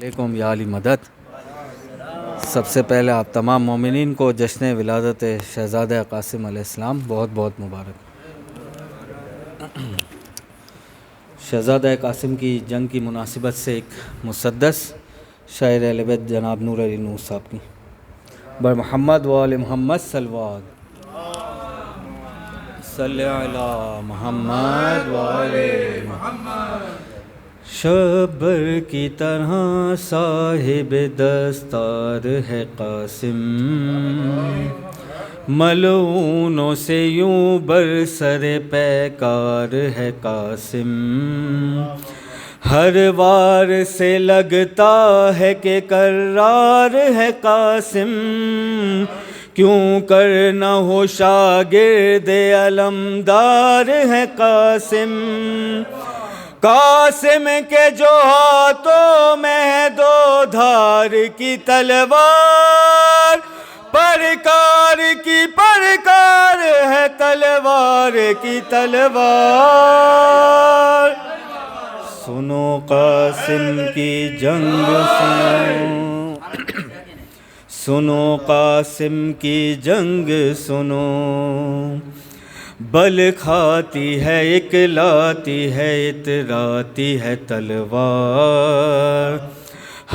علیکم یا علی مدد۔ سب سے پہلے آپ تمام مومنین کو جشن ولادت شہزادہ قاسم علیہ السلام بہت بہت مبارک۔ شہزادہ قاسم کی جنگ کی مناسبت سے ایک مسدس شاعر اہل بیت جناب نور علی نور صاحب کی بر محمد و آل محمد صلوات صلی علی محمد و آل محمد۔ شبر کی طرح صاحب دستار ہے قاسم، ملعونوں سے یوں برسر پیکار ہے قاسم۔ ہر وار سے لگتا ہے کہ کرار ہے قاسم، کیوں کرنا ہو شاگرد علمدار ہے قاسم۔ قاسم کے جو ہاتھوں میں دو دھار کی تلوار، پرکار کی پرکار ہے تلوار کی تلوار۔ سنو قاسم کی جنگ سنو، سنو قاسم کی جنگ سنو، بل کھاتی ہے اکلاتی ہے اتراتی ہے تلوار۔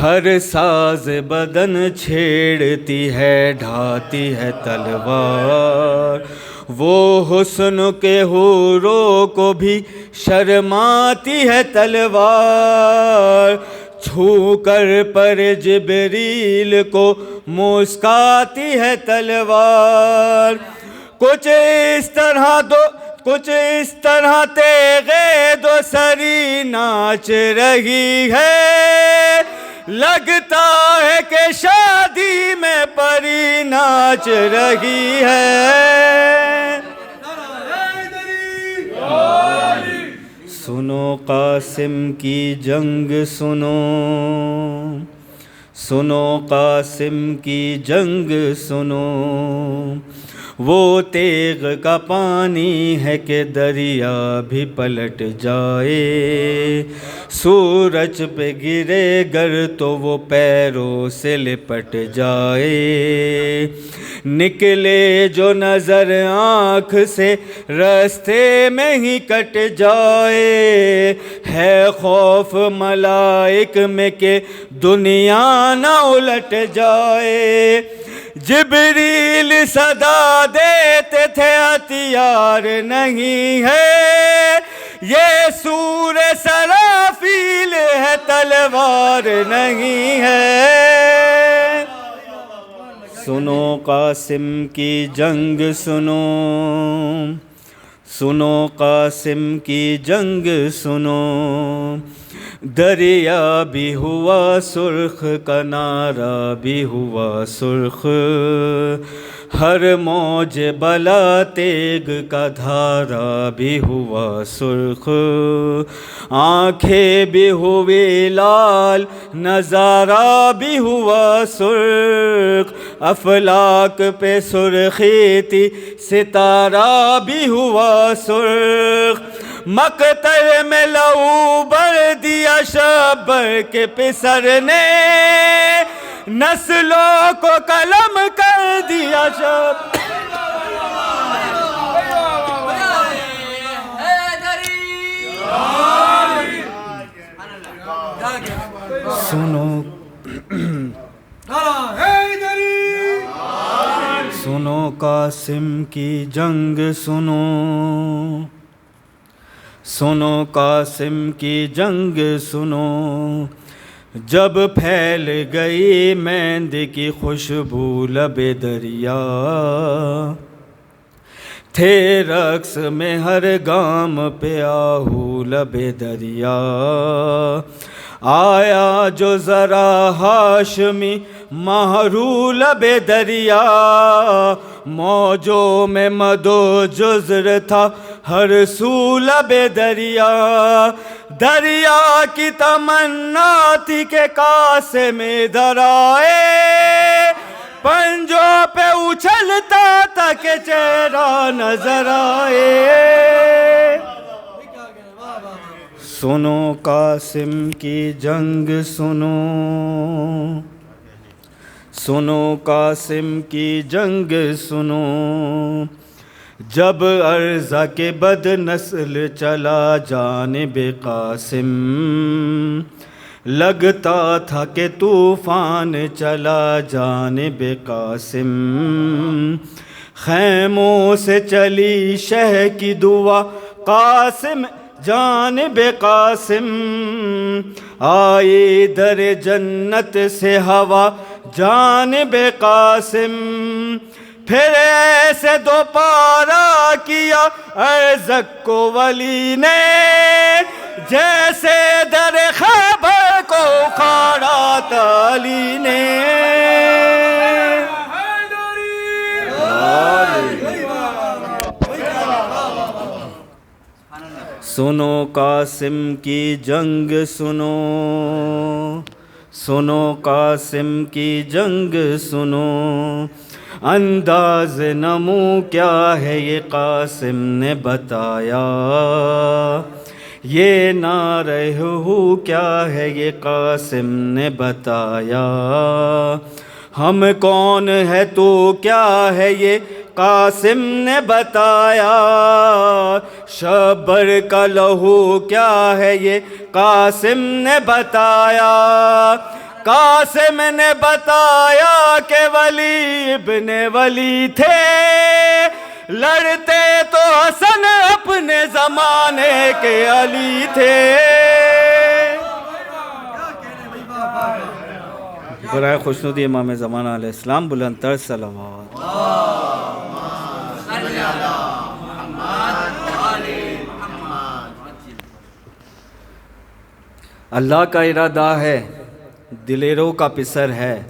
ہر ساز بدن چھیڑتی ہے ڈھاتی ہے تلوار۔ وہ حسن کے حوروں کو بھی شرماتی ہے تلوار۔ چھو کر پر جبریل کو مسکاتی ہے تلوار۔ کچھ اس طرح تیغِ دو سری ناچ رہی ہے، لگتا ہے کہ شادی میں پری ناچ رہی ہے۔ سنو قاسم کی جنگ سنو، سنو قاسم کی جنگ سنو، وہ تیغ کا پانی ہے کہ دریا بھی پلٹ جائے۔ سورج پہ گرے گر تو وہ پیروں سے لپٹ جائے۔ نکلے جو نظر آنکھ سے راستے میں ہی کٹ جائے۔ ہے خوف ملائک میں کہ دنیا نہ الٹ جائے۔ جبریل صدا دیتے تھے ہتھیار نہیں ہے، یہ سور سرافیل ہے تلوار نہیں ہے۔ سنو قاسم کی جنگ سنو، سنو قاسم کی جنگ سنو، دریا بھی ہوا سرخ کنارہ بھی ہوا سرخ۔ ہر موج بلا تیغ کا دھارا بھی ہوا سرخ۔ آنکھیں بھی ہوئی لال نظارہ بھی ہوا سرخ۔ افلاک پہ سرخی تھی ستارہ بھی ہوا سرخ۔ مقتل میں لہو بر دیا شبر کے پسر نے، نسلوں کو قلم کر دیا شب۔ سنو سنو قاسم کی جنگ سنو، سنو قاسم کی جنگ سنو، جب پھیل گئی میند کی خوشبو لب دریا، تھے رقص میں ہر گام پہ آہو لب دریا۔ آیا جو ذرا ہاشمی ماہرو لب دریا، موجوں میں مد و جزر تھا ہر سو لب دریا۔ دریا کی تمنا تھی کہ قاسم ادھر آئے، پنجوں پہ اچھلتا تھا کہ چہرہ نظر آئے۔ سنو قاسم کی جنگ سنو، سنو قاسم کی جنگ سنو، جب ارزا کے بد نسل چلا جانب قاسم، لگتا تھا کہ طوفان چلا جانب قاسم، خیموں سے چلی شہ کی دعا قاسم جانب قاسم، آئی در جنت سے ہوا جانب قاسم، پھر ایسے دوپارا کیا ارزق کو ولی نے، جیسے در خیبر کو اکھاڑا علی نے۔ سنو قاسم کی جنگ سنو، سنو قاسم کی جنگ سنو، انداز نمو کیا ہے یہ قاسم نے بتایا، یہ نعرہ ہو کیا ہے یہ قاسم نے بتایا، ہم کون ہے تو کیا ہے یہ قاسم نے بتایا، شبر کا لہو کیا ہے یہ قاسم نے بتایا، قاسم نے بتایا کہ ولی ابن ولی تھے، لڑتے تو حسن اپنے زمانے کے علی تھے۔ برائے خوشنودی امام زمانہ علیہ السلام بلند تر صلوات۔ اللہ کا ارادہ ہے دلیروں کا پسر ہے،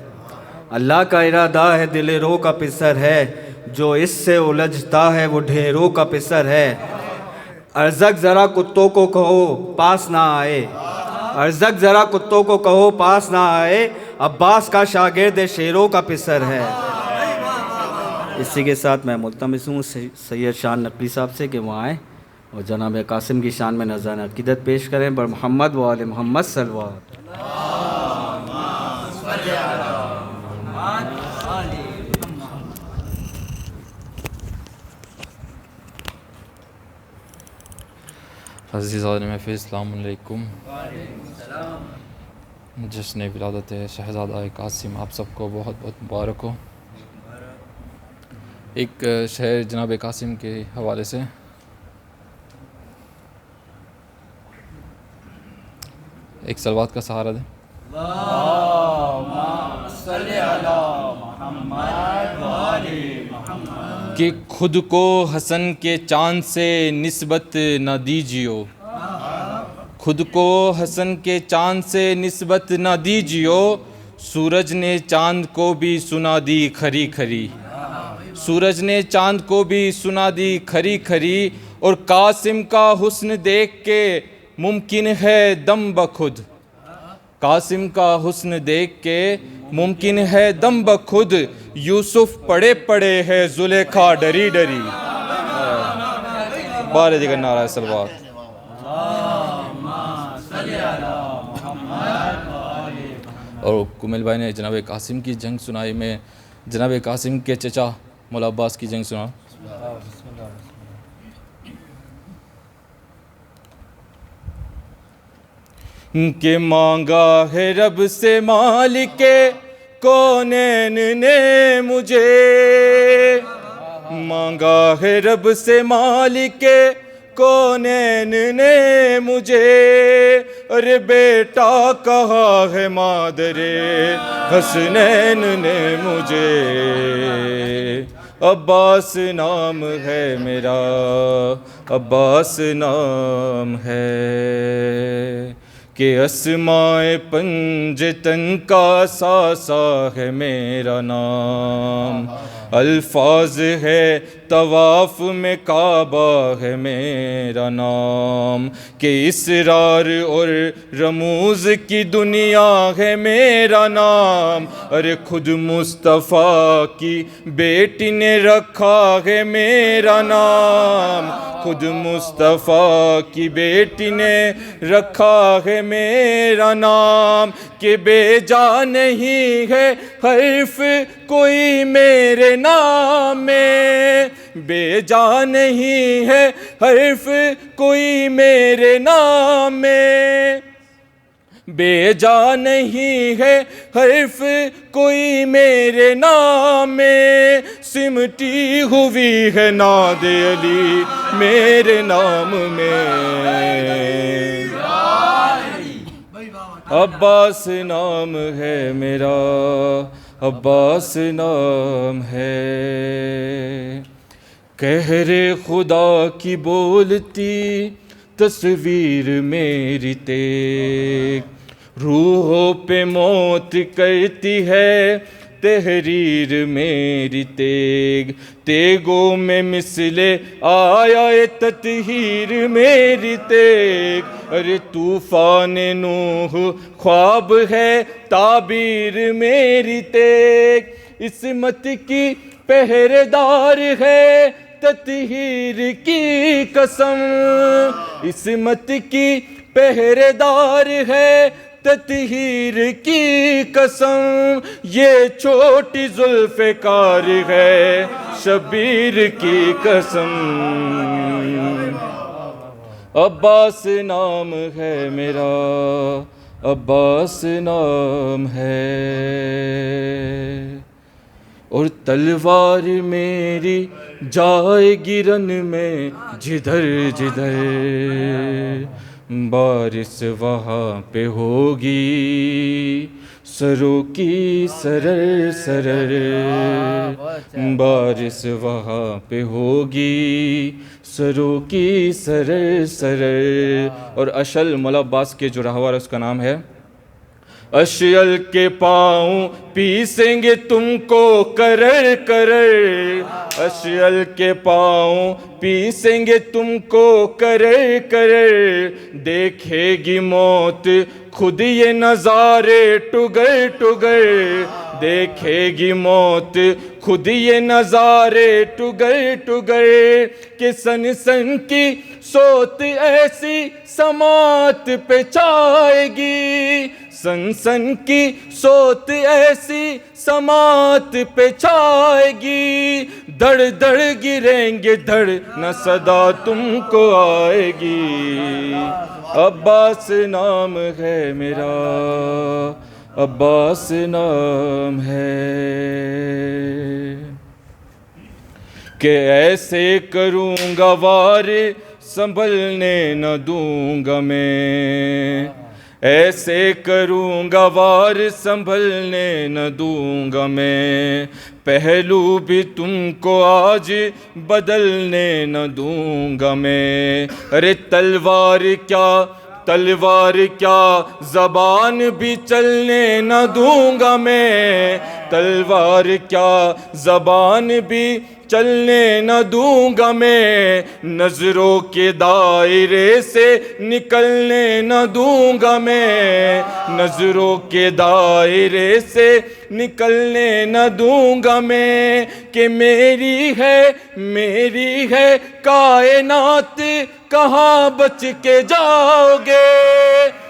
اللہ کا ارادہ ہے دلیروں کا پسر ہے، جو اس سے الجھتا ہے وہ ڈھیروں کا پسر ہے، ارزق ذرا کتوں کو کہو پاس نہ آئے، ارزق ذرا کتوں کو کہو پاس نہ آئے، عباس کا شاگرد شیروں کا پسر ہے۔ اسی کے ساتھ میں ملتمس ہوں سید شان نقوی صاحب سے کہ وہ آئیں اور جناب قاسم کی شان میں نذرانہ عقیدت پیش کریں۔ بر محمد و آل محمد صلوات۔ عزیزان محفل السلام علیکم۔ جشن ولادت شہزادہ قاسم آپ سب کو بہت بہت مبارک ہو۔ ایک شعر جناب قاسم کے حوالے سے، ایک صلوات کا سہارا دیں۔ کہ خود کو حسن کے چاند سے نسبت نہ دیجیو، خود کو حسن کے چاند سے نسبت نہ دیجیو، سورج نے چاند کو بھی سنا دی کھری کھری، سورج نے چاند کو بھی سنا دی کھری کھری، اور قاسم کا حسن دیکھ کے ممکن ہے دم بخود، قاسم کا حسن دیکھ کے ممکن ہے دم بخود، یوسف پڑے پڑے ہے زلیخا ڈری ڈری۔ بارے دیگر نعرہ صلوات۔ اور کمیل بھائی نے جناب قاسم کی جنگ سنائی، میں جناب قاسم کے چچا مولا عباس کی جنگ سنا۔ کہ مانگا ہے رب سے مالک کونین نے مجھے، مانگا ہے رب سے مالک کونین نے مجھے، ارے بیٹا کہا ہے مادر حسنین نے مجھے، عباس نام ہے میرا، عباس نام ہے، کہ اسماء پنجتن کا ساسا ہے میرا نام، الفاظ ہے طواف میں کعبہ ہے میرا نام، کہ اسرار اور رموز کی دنیا ہے میرا نام، ارے خود مصطفیٰ کی بیٹی نے رکھا ہے میرا نام، خود مصطفیٰ کی بیٹی نے رکھا ہے میرا نام، کہ بے جا نہیں ہے حرف کوئی میرے نام میں، بے جا نہیں ہے حرف کوئی میرے نام میں، بے جا نہیں ہے حرف کوئی میرے نام میں، سمٹی ہوئی ہے ناد علی میرے نام میں، عباس نام ہے میرا، عباس نام ہے، قہر خدا کی بولتی تصویر میری تیغ، روحوں پہ موت کرتی ہے تحریر میری تیغ، تیغوں میں مثل آیا تطہیر میری تیغ، ارے طوفان نوح خواب ہے تعبیر میری تیغ، عصمت کی پہرے دار ہے تطہیر کی قسم، عصمت کی پہرے دار ہے تطہیر کی قسم، یہ چھوٹی ذوالفقار ہے شبیر کی قسم، عباس نام ہے میرا، عباس نام ہے، اور تلوار میری جائے گی رن میں جدھر جدھر، بارش وہاں پہ ہوگی سروں کی سرر سرر، بارش وہاں پہ ہوگی سروں کی سرر سرر، اور اشل مولا عباس کے جو راہوار اس کا نام ہے، اشعل کے پاؤں پیسیں گے تم کو کرر کرر، اشعل کے پاؤں پیسیں گے تم کو کرر کرر، دیکھے گی موت خود یہ نظارے ٹگر ٹگر، دیکھے گی موت خود یہ نظارے ٹگر ٹگر، کہ سن سن کی سوت ایسی سماعت پہ چھائے گی، سن سن کی سوت ایسی سماعت پہ چھائے گی، دڑ دڑ گریں گے دھڑ نہ صدا تم کو آئے گی، عباس نام ہے میرا، عباس نام ہے، کہ ایسے کروں گا وار سنبھلنے نہ دوں گا میں، ایسے کروں گا وار سنبھلنے نہ دوں گا میں، پہلو بھی تم کو آج بدلنے نہ دوں گا میں، ارے تلوار کیا زبان بھی چلنے نہ دوں گا میں، تلوار کیا زبان بھی چلنے نہ دوں گا میں، نظروں کے دائرے سے نکلنے نہ دوں گا میں، نظروں کے دائرے سے نکلنے نہ دوں گا میں، کہ میری ہے کائنات کہاں بچ کے جاؤ گے،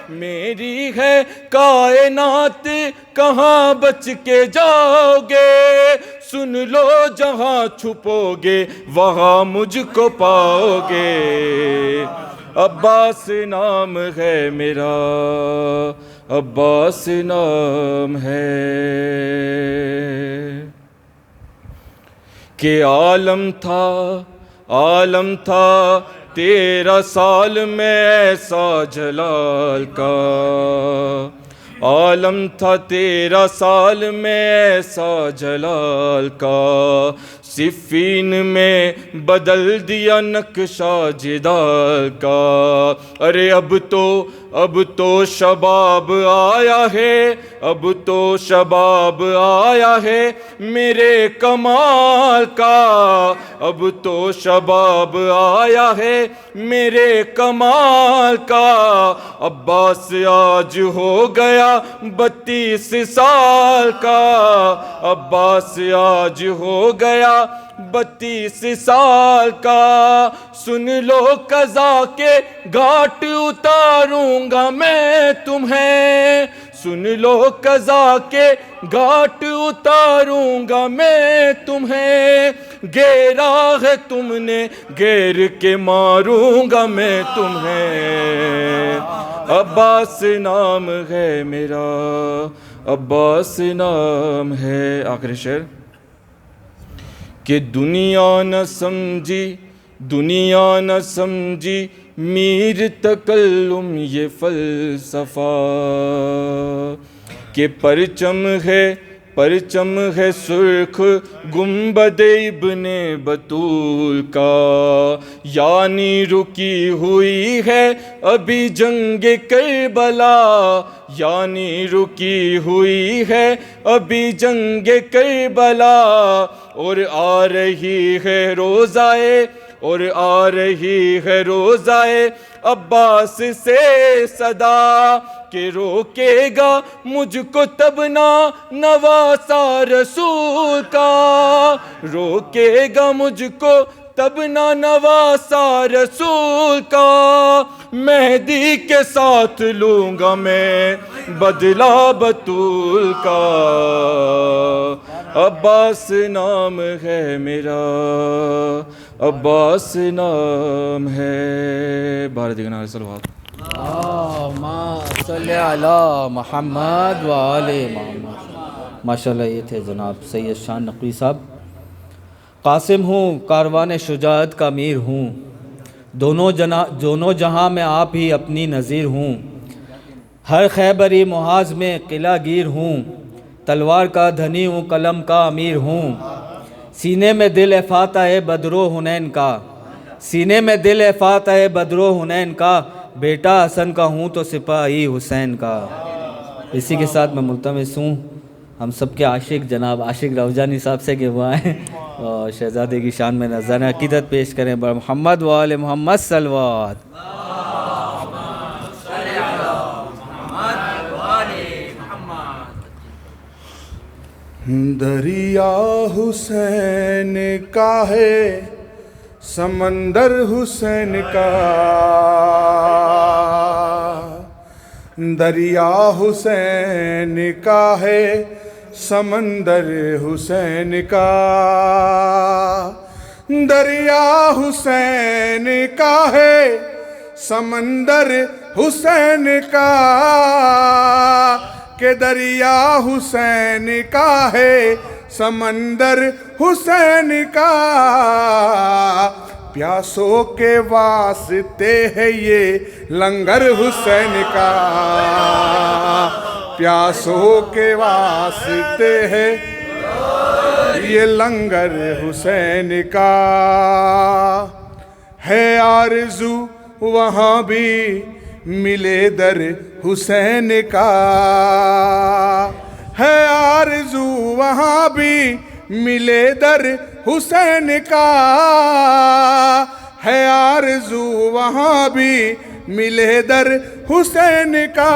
میری ہے کائنات کہاں بچ کے جاؤ گے، سن لو جہاں چھپو گے وہاں مجھ کو پاؤ گے، عباس نام ہے میرا، عباس نام ہے، کہ عالم تھا 13 سال میں ایسا جلال کا، عالم تھا 13 سال میں ایسا جلال کا، صفین میں بدل دیا نقشہ جدال کا۔ ارے اب تو شباب آیا ہے، اب تو شباب آیا ہے میرے کمال کا، اب تو شباب آیا ہے میرے کمال کا۔ عباس آج ہو گیا 32 سال کا، عباس آج ہو گیا 32 سال کا۔ سن لو قضا کے گھاٹ اتاروں گا میں تمہیں، سن لو قضا کے گھاٹ اتاروں گا میں تمہیں، گھیرا ہے تم نے گھیر کے ماروں گا میں تمہیں۔ عباس نام ہے میرا، عباس نام ہے۔ آخری شعر کہ دنیا نہ سمجھی، دنیا نہ سمجھی میر تکلم یہ فلسفہ، کہ پرچم ہے سرخ گنبد ابن بطول کا، یعنی رکی ہوئی ہے ابھی جنگ کربلا، یعنی رکی ہوئی ہے ابھی جنگ کربلا، اور آ رہی ہے روزائے، اور آ رہی ہے روزائے عباس سے صدا، کہ روکے گا مجھ کو تب نہ نواسا رسول کا، روکے گا مجھ کو تب نہ نواسا رسول کا، مہدی کے ساتھ لوں گا میں بدلہ بطول کا۔ عباس نام ہے میرا، عباس نام ہے۔ بھارت کے نعرے صلوات۔ اللہم صلی علی محمد و آل محمد۔ ماشاءاللہ یہ تھے جناب سید شان نقوی صاحب۔ قاسم ہوں کاروان شجاعت کا امیر ہوں، دونوں جہاں میں آپ ہی اپنی نظیر ہوں، ہر خیبری محاذ میں قلعہ گیر ہوں، تلوار کا دھنی ہوں قلم کا امیر ہوں، سینے میں دل ہے فاتح بدر و حنین کا، سینے میں دل ہے فاتح بدر و حنین کا، بیٹا حسن کا ہوں تو سپاہی حسین کا۔ اسی کے ساتھ میں ملتمس ہوں ہم سب کے عاشق جناب عاشق روجانی صاحب سے کہ وہ آئیں اور شہزادے کی شان میں نذرانہ عقیدت پیش کریں۔ بر محمد و آل محمد صلوات۔ دریا حسین کا ہے سمندر حسین کا، دریا حسین کا ہے سمندر حسین کا، دریا حسین کا ہے سمندر حسین کا، کہ دریا حسین کا ہے سمندر حسین کا، پیاسوں کے واسطے ہے یہ لنگر حسین کا، پیاسوں کے واسطے ہے یہ لنگر حسین کا، ہے آرزو وہاں بھی ملے در حسین کا، ہے آرزو وہاں بھی ملے در حسین کا، ہے آرزو وہاں بھی ملے در حسین کا،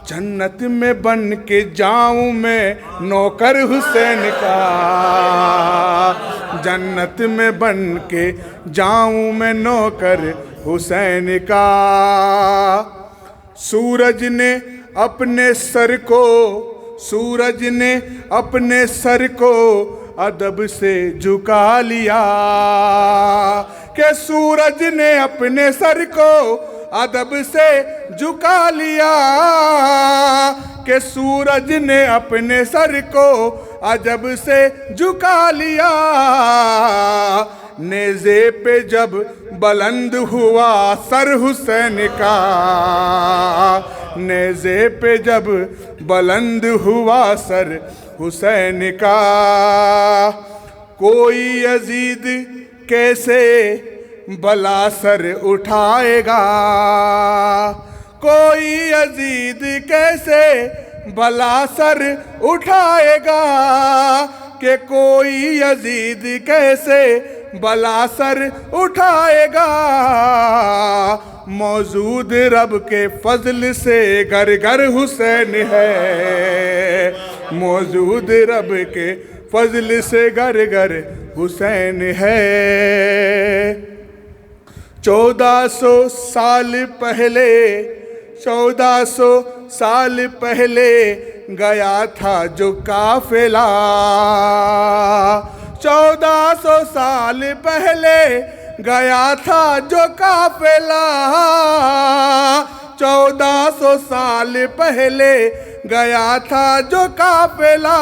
جنت میں بن کے جاؤں میں نوکر حسین کا، جنت میں بن کے جاؤں میں نوکر حسین کا، سورج نے اپنے سر کو، سورج نے اپنے سر کو ادب سے جھکا لیا، کہ سورج نے اپنے سر کو ادب سے جھکا لیا، کہ سورج نے اپنے سر کو ادب سے جھکا لیا، نیزے پہ جب بلند ہوا سر حسین کا، نیزے پہ جب بلند ہوا سر حسین کا، کوئی یزید کیسے بلا سر اٹھائے گا، کوئی یزید کیسے بلا سر اٹھائے گا، کہ کوئی یزید کیسے بلا سر اٹھائے گا، موجود رب کے فضل سے گھر گھر حسین ہے، موجود رب کے فضل سے گھر گھر حسین ہے۔ 1400 سال پہلے، 1400 سال پہلے گیا تھا جو قافلہ، 1400 سال پہلے گیا تھا جو قافلہ، 1400 سال پہلے گیا تھا جو قافلہ،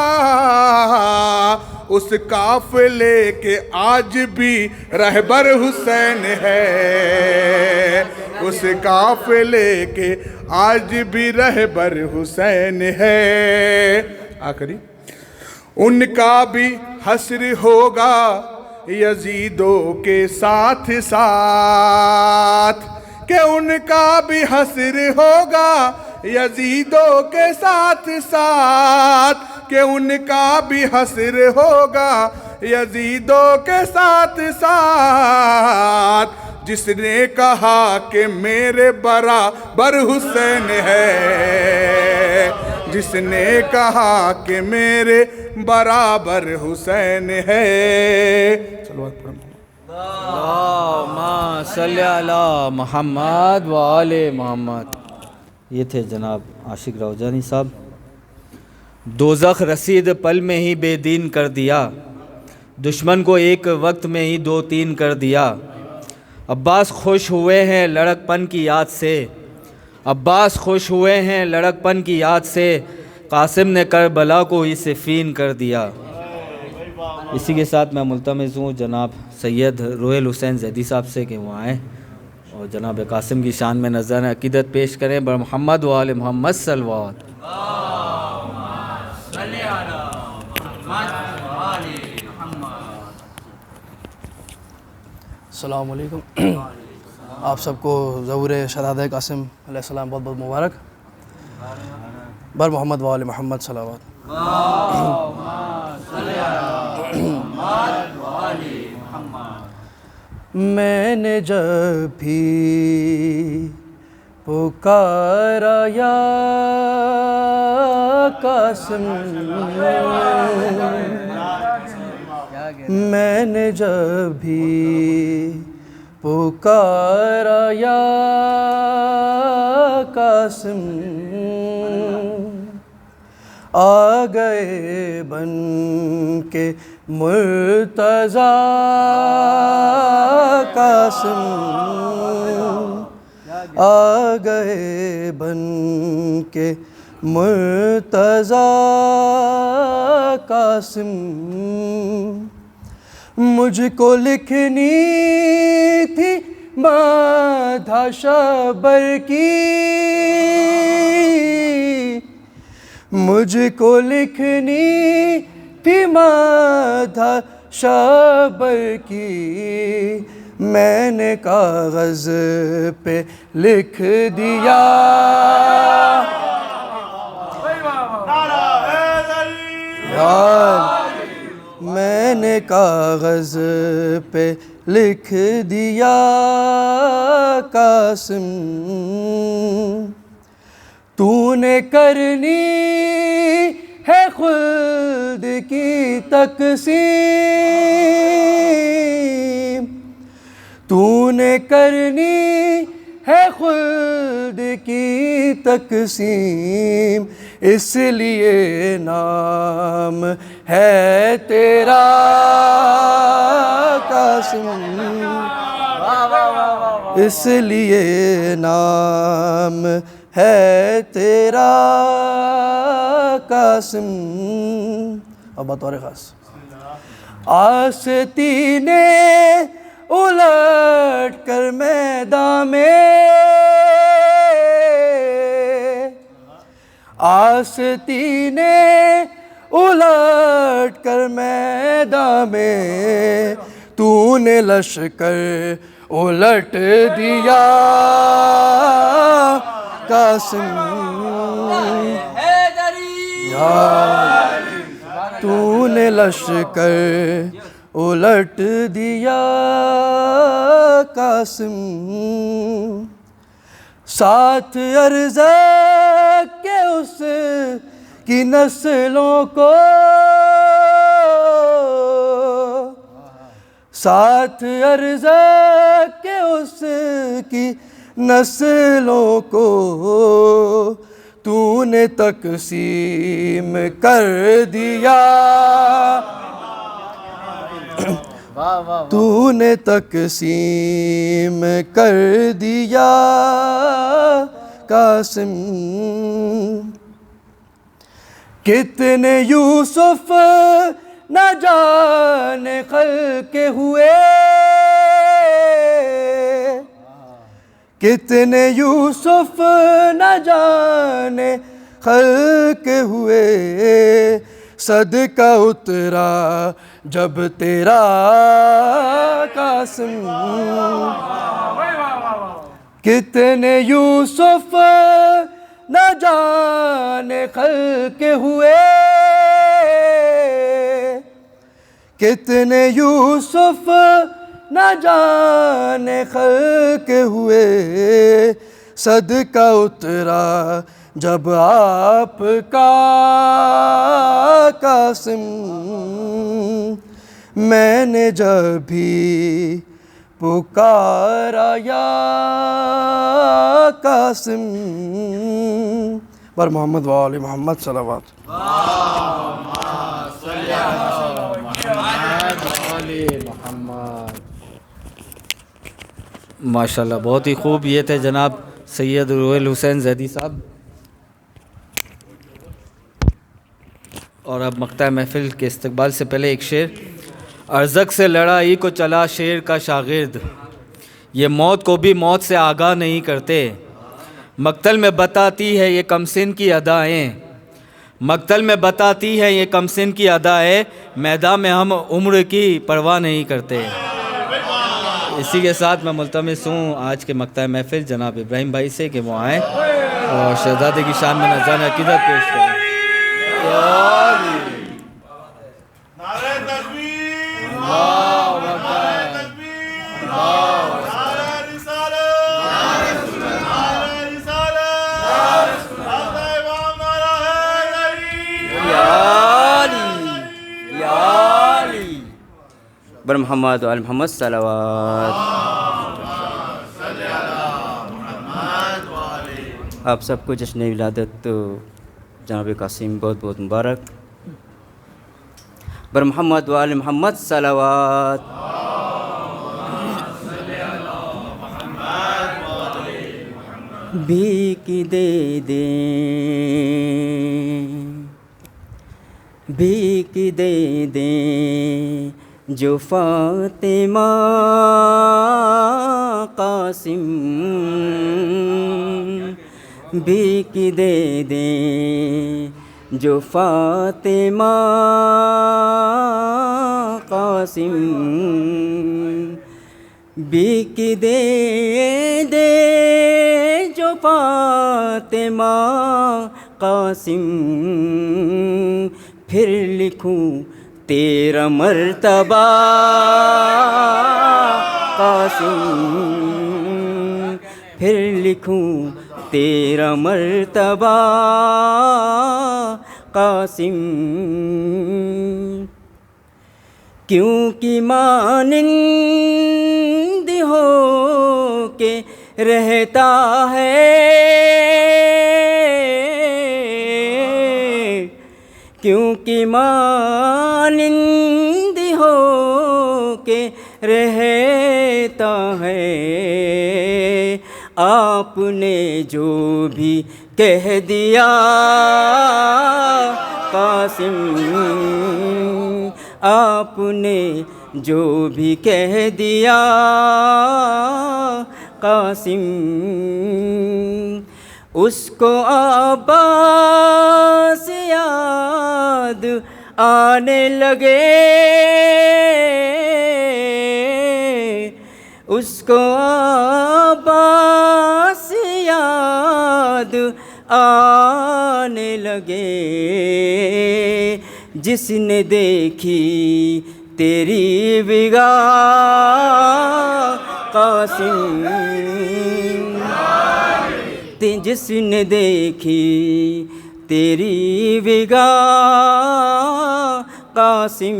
اس قافلے کے آج بھی رہبر حسین ہے، اس قافلے کے آج بھی رہبر حسین ہے۔ آخری ان کا بھی حشر ہوگا یزیدوں کے ساتھ ساتھ، کہ ان کا بھی حشر ہوگا یزیدوں کے ساتھ ساتھ، کہ ان کا بھی حشر ہوگا یزیدوں کے ساتھ ساتھ، جس نے کہا کہ میرے برابر حسین ہے، جس نے کہا کہ میرے برابر حسین ہے۔ اللہم صلی علی محمد و آل محمد۔ یہ تھے جناب عاشق روجانی صاحب۔ دوزخ رسید پل میں ہی بے دین کر دیا، دشمن کو ایک وقت میں ہی 2-3 کر دیا، عباس خوش ہوئے ہیں لڑک پن کی یاد سے، عباس خوش ہوئے ہیں لڑک پن کی یاد سے، قاسم نے کربلا کو ہی صفین کر دیا۔ اسی کے ساتھ میں ملتمس ہوں جناب سید روحل حسین زیدی صاحب سے کہ وہ آئیں اور جناب قاسم کی شان میں نذرانہ عقیدت پیش کریں۔ بر محمد و آل محمد صلوات۔ السلام علیکم۔ آپ سب کو ظہور شہزادہ قاسم علیہ السلام بہت بہت مبارک۔ بر محمد و آل محمد صلوات۔ میں نے جب بھی پکارا یا قاسم، میں نے جب بھی پکارا یا قاسم، آ گئے بن کے مرتضیٰ قاسم، آ گئے بن کے مرتضیٰ قاسم، مجھ کو لکھنی تھی مادھا شبر کی، مجھ کو لکھنی تھی مادھا شبر کی، میں نے کاغذ پہ لکھ دیا، میں نے کاغذ پہ لکھ دیا قاسم، تو نے کرنی ہے خلد کی تقسیم، تو نے کرنی ہے خلد کی تقسیم، اس لیے نام ہے تیرا قاسم، اس لیے نام ہے تیرا قاسم۔ اب بطور خاص آستینے الٹ کر میدان میں، آستینے الٹ کر میدان میں، تو نے لشکر الٹ دیا قاسم، تو نے لشکر الٹ دیا قاسم، ساتھ عرض کے اس کی نسلوں کو، ساتھ عرض کے اس کی نسلوں کو، تو نے تقسیم کر دیا، تو نے تقسیم کر دیا قاسم، کتنے یوسف نہ جانے خلق ہوئے، کتنے یوسف نہ جانے خلق ہوئے، صدقہ اترا جب تیرا قاسم، کتنے یوسف نہ جانے خلق ہوئے، کتنے یوسف نہ جانے خلق ہوئے، صدقہ اترا جب آپ کا قاسم، میں نے جب بھی پکارا یا قاسم، بر محمد و آل محمد صلوات۔ ماشاءاللہ بہت ہی خوب، یہ تھے جناب سید روحیل حسین زیدی صاحب۔ اور اب مقطع محفل کے استقبال سے پہلے ایک شعر۔ ارزق سے لڑائی کو چلا شیر کا شاگرد، یہ موت کو بھی موت سے آگاہ نہیں کرتے، مقتل میں بتاتی ہے یہ کمسن کی ادائیں، مقتل میں بتاتی ہے یہ کمسن کی ادائیں، میدان میں ہم عمر کی پرواہ نہیں کرتے۔ اسی کے ساتھ میں ملتمس ہوں آج کے مقطع محفل جناب ابراہیم بھائی سے کہ وہ آئیں اور شہزادے کی شان میں نذرانہ عقیدت پیش کریں۔ بر محمد و آل محمد صلوات۔ آپ سب کو جشن ولادت جناب قاسم بہت بہت مبارک۔ بر محمد و آل محمد صلوات۔ بھیک دے دیں، بھیک دے دیں جو فاطمہ قاسم، بھیک دے دیں جو فاطمہ قاسم، بھیک دے دیں جو فاطمہ قاسم، پھر لکھوں تیرا مرتبہ قاسم، پھر لکھوں تیرا مرتبہ قاسم، کیونکہ مانند ہو کے رہتا ہے، کیونکہ مانند ہو کے رہتا ہے، آپ نے جو بھی کہہ دیا قاسم، آپ نے جو بھی کہہ دیا قاسم، اس کو عباس یاد آنے لگے، اس کو عباس یاد آنے لگے، جس نے دیکھی تیری بگاہ قاسم، جس نے دیکھی تیری بگاہ قاسم،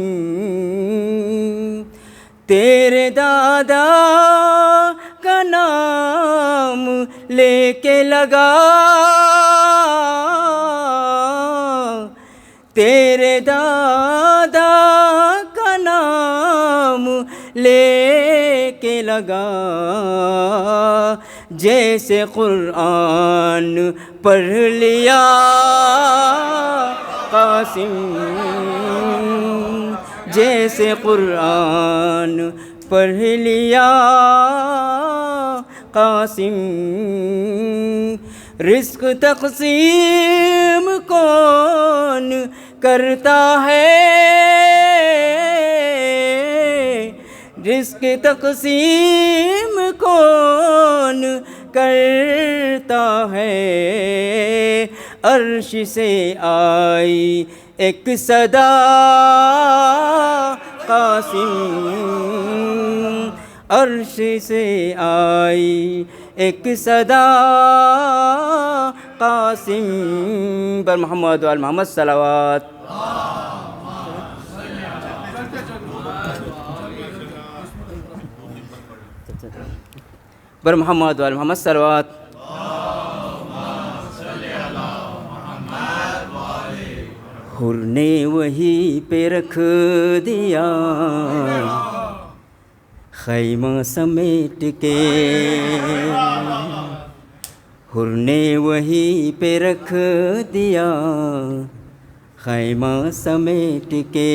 تیرے دادا کا نام لے کے لگا، تیرے دادا کا نام لے کے لگا، جیسے قرآن پڑھ لیا قاسم، جیسے قرآن پڑھ لیا قاسم، رزق تقسیم کون کرتا ہے، رزق تقسیم کون کرتا ہے، عرش سے آئی ایک صدا قاسم، عرش سے آئی ایک صدا قاسم، بر محمد و آل محمد صلوات۔ بر محمد و آل محمد صلوات۔ حر نے وہی پہ رکھ دیا خیمہ سمیٹ کے، حر نے وہی پہ رکھ دیا خیمہ سمیٹ کے،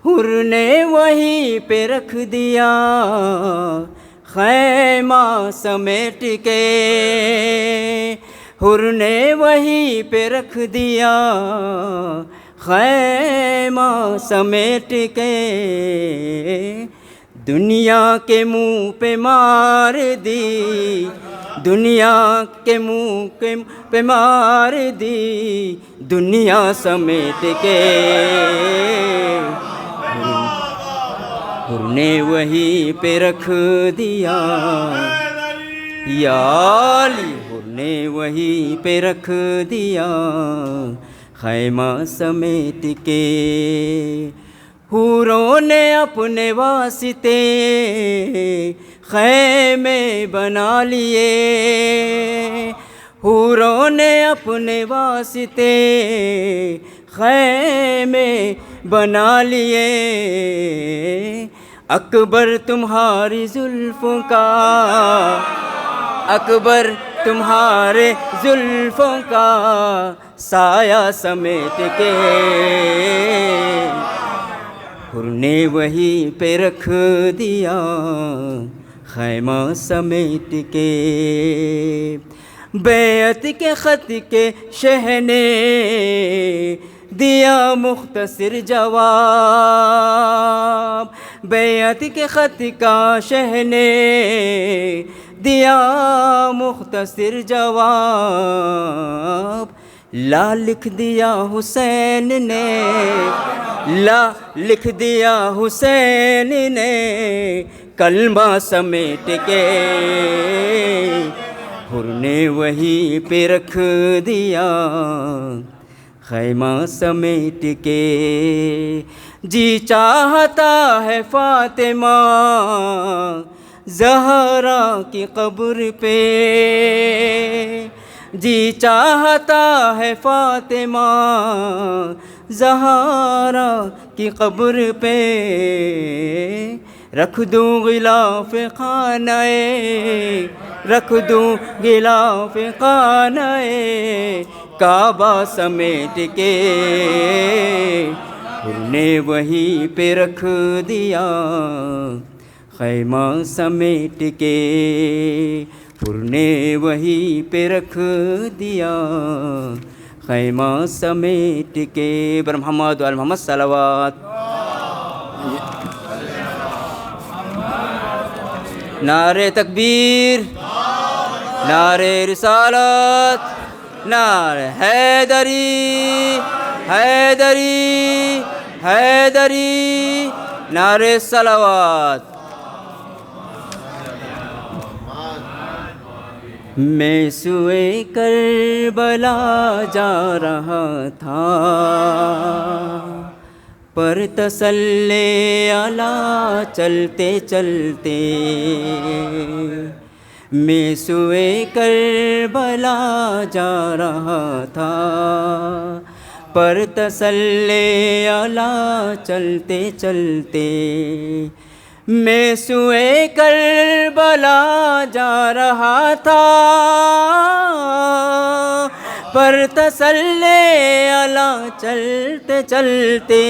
حر نے وہی پہ رکھ دیا خیمہ سمیٹ کے، حر نے وہی پہ رکھ دیا خیمہ سمیٹ کے، دنیا کے منہ پہ مار دی، دنیا کے منہ پہ مار دی دنیا سمیٹ کے، حر نے وہی پہ رکھ دیا یا علی، حر نے وہی پہ رکھ دیا خیمہ سمیٹ کے، حوروں نے اپنے واسطے خیمے بنا لیے، حوروں نے اپنے واسطے خیمے بنا لیے، اکبر تمہاری زلفوں کا، اکبر تمہارے زلفوں کا سایہ سمیٹ کے، حر نے وہی پہ رکھ دیا خیمہ سمیٹ کے، بیعت کے خط کے شہ نے دیا مختصر جواب، بیعت کے خط کا شہ نے دیا مختصر جواب، لا لکھ دیا حسین نے، لا لکھ دیا حسین نے کلمہ سمیٹ کے، حر نے وہی پہ رکھ دیا خیمہ سمیٹ کے، جی چاہتا ہے فاطمہ زہرا کی قبر پہ، جی چاہتا ہے فاطمہ زہرا کی قبر پہ، رکھ دوں غلاف خانہ، رکھ دوں غلاف خانہ کعبہ سمیٹ کے، حر نے وہیں پہ رکھ دیا خیمہ سمیٹ کے، حر نے وہیں پہ رکھ دیا خیمہ سمیٹ کے۔ بر محمد و آل محمد صلوات۔ نعرہ تکبیر، نعرہ رسالت، نعرہ حیدری حیدری حیدری، نعرہ صلوات۔ میں سوئے کربلا جا رہا تھا، پر تسلی علی چلتے چلتے، میں سوئے کربلا جا رہا تھا، پر تسلی علی چلتے چلتے، میں سوئے کربلا جا رہا تھا، پر تسلی علی چلتے چلتے،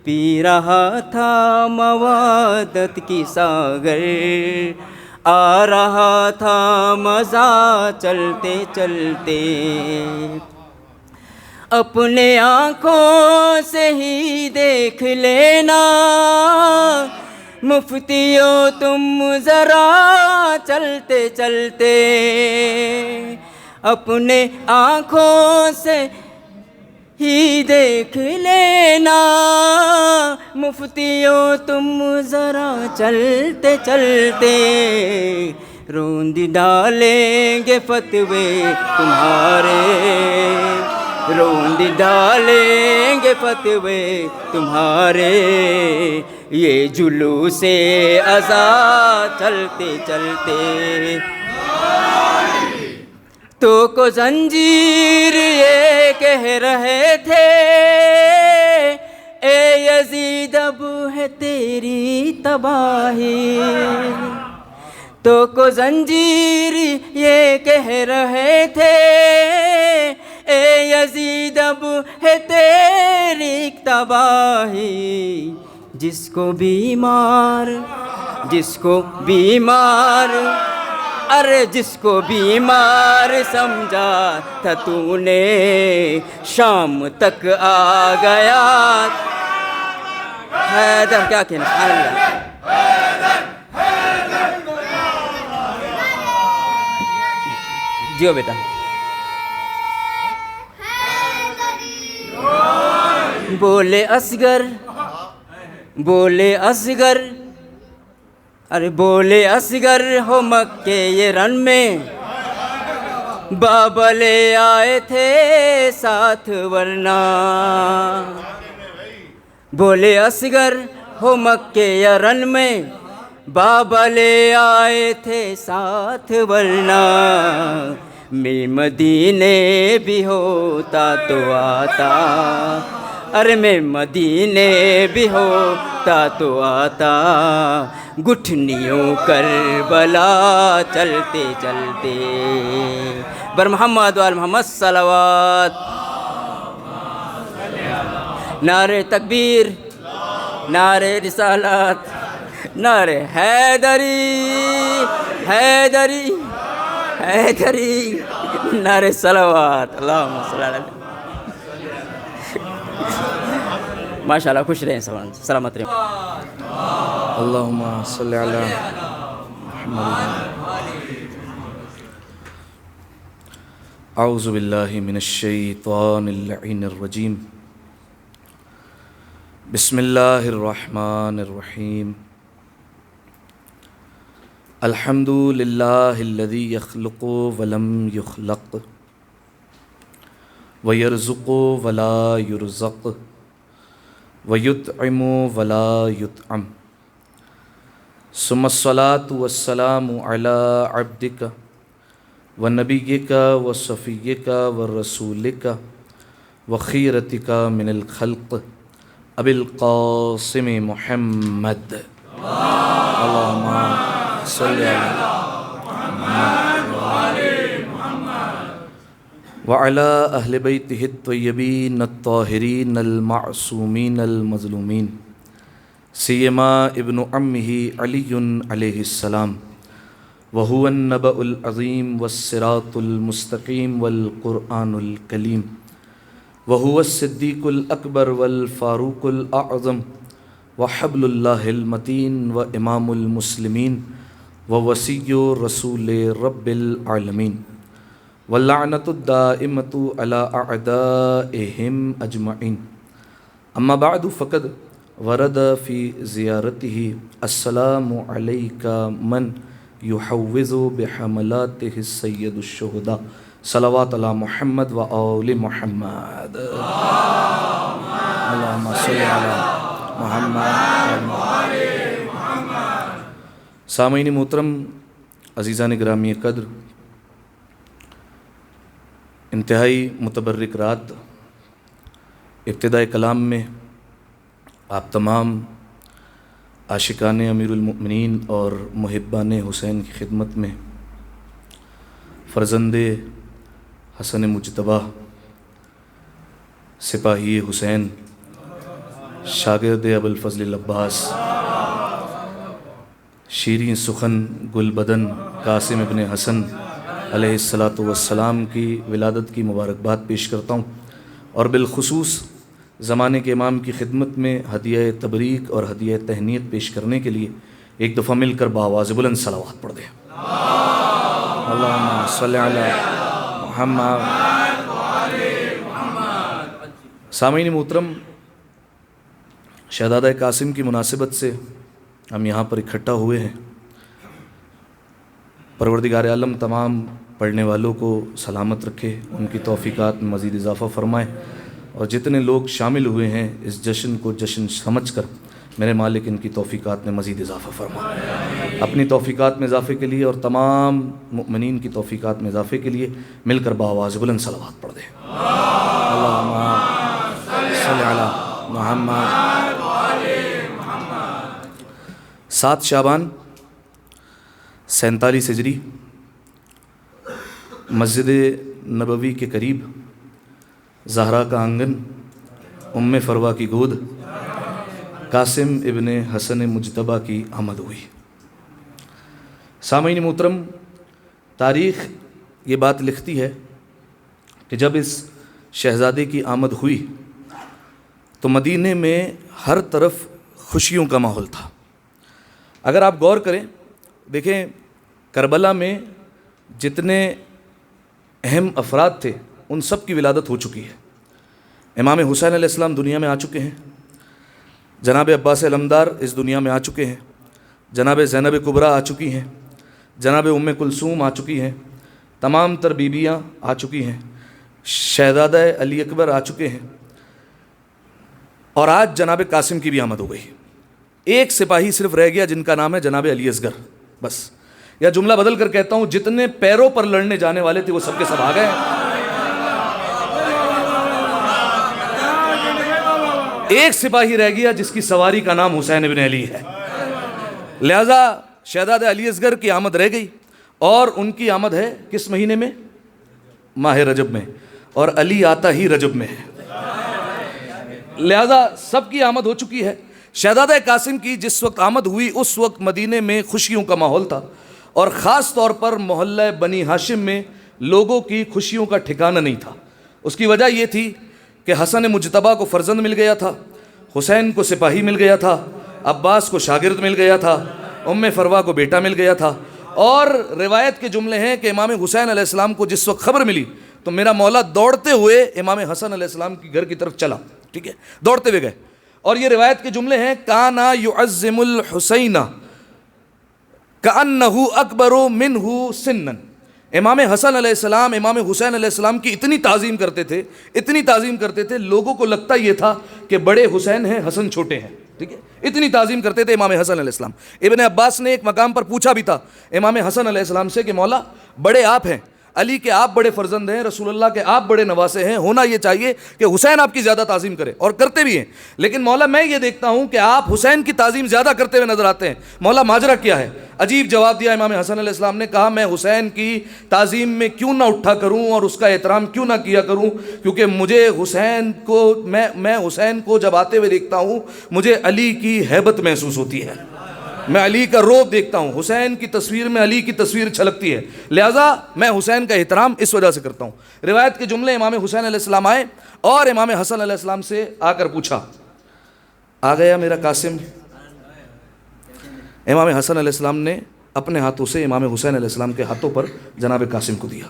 پی رہا تھا موادت کی ساغر، آ رہا تھا مزہ چلتے چلتے، اپنے آنکھوں سے ہی دیکھ لینا مفتیو تم ذرا چلتے چلتے، اپنے آنکھوں سے ہی دیکھ لینا مفتیو تم ذرا چلتے چلتے، روند ڈالیں گے فتوے تمہارے، روند ڈالیں گے فتوے تمہارے، یہ جلوس ازاں چلتے چلتے، تو کو زنجیر یہ کہہ رہے تھے، اے یزید اب ہے تیری تباہی، تو کو زنجیر یہ کہہ رہے تھے، اے یزید اب ہے تیری تباہی، جس کو بیمار ارے جس کو بیمار سمجھا تھا تو نے، شام تک آ گیا۔ حیدر کیا کہنا، جیو بیٹا۔ بولے اصغر ارے بولے اصغر ہو مکے یہ رن میں، بابا لے آئے تھے ساتھ ورنہ، بولے اصغر ہو مکے یا رن میں، بابا لے آئے تھے ساتھ ورنہ، میں مدینے بھی ہوتا تو آتا، ارے میں مدینے بھی ہوتا تو آتا، گٹھنیوں کربلا چلتے چلتے۔ بر محمد و آل محمد صلوات۔ نعرہ تکبیر، نعرہ رسالت، نعرہ حیدری حیدری حیدری، نعرہ صلوات۔ اللہم صلی اللہ علیہ۔ ماشاءاللہ، خوش رہیں، سلامت رہیں۔ اللہم صلی علی محمد۔ اعوذ باللہ من الشیطان اللعین الرجیم، بسم اللہ الرحمن الرحیم، الحمد للہ الذی یخلق ولم یخلق، ویرزق ولا یرزق، ویطعم ولا یطعم، ثم الصلاة والسلام علی عبدک ونبیک وصفیک ورسولک وخیرتک من الخلق ابی القاسم محمد، اللہم صلی علی محمد وعلى أهل بيته الطيبين الطاهرين المعصومين المظلومين سيما ابن عمه علي عليه السلام وهو النبأ العظيم والصراط المستقيم والقرآن الكريم وهو الصديق الأكبر والفاروق الأعظم وحبل الله المتين وإمام المسلمين ووصي رسول رب العالمين واللعنة الدائمة على أعدائهم أجمعين. أما بعد فقد ورد في زيارته السلام عليك من يحوز بحملاته السيد الشهداء صلوات على محمد وآل محمد. اللهم صل على محمد. سامعین محترم، عزیزان گرامی قدر، انتہائی متبرک رات، ابتدائے کلام میں آپ تمام عاشقان امیر المؤمنین اور محبان حسین کی خدمت میں فرزند حسن مجتبیٰ، سپاہی حسین، شاگرد ابوالفضل العباس، شیریں سخن گل بدن قاسم ابن حسن علیہ الصلاۃ والسلام کی ولادت کی مبارکباد پیش کرتا ہوں، اور بالخصوص زمانے کے امام کی خدمت میں ہدیہ تبریک اور ہدیہ تہنیت پیش کرنے کے لیے ایک دفعہ مل کر بآواز بلند صلوات پڑھ دیں. اللہم صلی علی محمد. سامعین محترم، شہزادہ قاسم کی مناسبت سے ہم یہاں پر اکٹھا ہوئے ہیں. پروردگار عالم تمام پڑھنے والوں کو سلامت رکھے، ان کی توفیقات میں مزید اضافہ فرمائے، اور جتنے لوگ شامل ہوئے ہیں اس جشن کو جشن سمجھ کر میرے مالک ان کی توفیقات میں مزید اضافہ فرمائے. اپنی توفیقات میں اضافے کے لیے اور تمام مؤمنین کی توفیقات میں اضافے کے لیے مل کر بآواز بلند صلوات پڑھ دیں. اللہم صلی علی محمد. 7 شعبان 47 ہجری، مسجد نبوی کے قریب زہرا کا آنگن، ام فروا کی گود، قاسم ابن حسن مجتبیٰ کی آمد ہوئی. سامعین محترم، تاریخ یہ بات لکھتی ہے کہ جب اس شہزادے کی آمد ہوئی تو مدینے میں ہر طرف خوشیوں کا ماحول تھا. اگر آپ غور کریں، دیکھیں کربلا میں جتنے اہم افراد تھے ان سب کی ولادت ہو چکی ہے. امام حسین علیہ السلام دنیا میں آ چکے ہیں، جناب عباس علمدار اس دنیا میں آ چکے ہیں، جناب زینب کبریٰ آ چکی ہیں، جناب ام کلثوم آ چکی ہیں، تمام تر بیبیاں آ چکی ہیں، شہزادہ علی اکبر آ چکے ہیں، اور آج جناب قاسم کی بھی آمد ہو گئی. ایک سپاہی صرف رہ گیا جن کا نام ہے جناب علی اصغر. بس، یا جملہ بدل کر کہتا ہوں، جتنے پیروں پر لڑنے جانے والے تھے وہ سب کے سب آ گئے. ایک سپاہی رہ گیا جس کی سواری کا نام حسین ابن علی ہے. لہذا شہزادہ علی اصغر کی آمد رہ گئی، اور ان کی آمد ہے کس مہینے میں؟ ماہ رجب میں، اور علی آتا ہی رجب میں ہے. لہذا سب کی آمد ہو چکی ہے. شہزادہ قاسم کی جس وقت آمد ہوئی اس وقت مدینے میں خوشیوں کا ماحول تھا، اور خاص طور پر محلہ بنی ہاشم میں لوگوں کی خوشیوں کا ٹھکانہ نہیں تھا. اس کی وجہ یہ تھی کہ حسن مجتبیٰ کو فرزند مل گیا تھا، حسین کو سپاہی مل گیا تھا، عباس کو شاگرد مل گیا تھا، ام فروا کو بیٹا مل گیا تھا. اور روایت کے جملے ہیں کہ امام حسین علیہ السلام کو جس وقت خبر ملی تو میرا مولا دوڑتے ہوئے امام حسن علیہ السلام کی گھر کی طرف چلا. ٹھیک ہے، دوڑتے ہوئے گئے. اور یہ روایت کے جملے ہیں، کانا یعظم الحسین کأنہ اکبر منہ سنا. امام حسن علیہ السلام امام حسین علیہ السلام کی اتنی تعظیم کرتے تھے، لوگوں کو لگتا یہ تھا کہ بڑے حسین ہیں، حسن چھوٹے ہیں. ٹھیک ہے، اتنی تعظیم کرتے تھے امام حسن علیہ السلام. ابن عباس نے ایک مقام پر پوچھا بھی تھا امام حسن علیہ السلام سے کہ مولا، بڑے آپ ہیں، علی کے آپ بڑے فرزند ہیں, رسول اللہ کے آپ بڑے نواسے ہیں, ہونا یہ چاہیے کہ حسین آپ کی زیادہ تعظیم کرے, اور کرتے بھی ہیں. لیکن مولا میں یہ دیکھتا ہوں کہ آپ حسین کی تعظیم زیادہ کرتے ہوئے نظر آتے ہیں. مولا ماجرا کیا ہے؟ عجیب جواب دیا امام حسن علیہ السلام نے. کہا میں حسین کی تعظیم میں کیوں نہ اٹھا کروں اور اس کا احترام کیوں نہ کیا کروں, کیونکہ مجھے حسین کو میں حسین کو جب آتے ہوئے دیکھتا ہوں مجھے علی کی ہیبت محسوس ہوتی ہے, میں علی کا روب دیکھتا ہوں, حسین کی تصویر میں علی کی تصویر چھلکتی ہے, لہٰذا میں حسین کا احترام اس وجہ سے کرتا ہوں. روایت کے جملے, امام حسین علیہ السلام آئے اور امام حسن علیہ السلام سے آ کر پوچھا, آ گیا میرا قاسم؟ امام حسن علیہ السلام نے اپنے ہاتھوں سے امام حسین علیہ السلام کے ہاتھوں پر جناب قاسم کو دیا.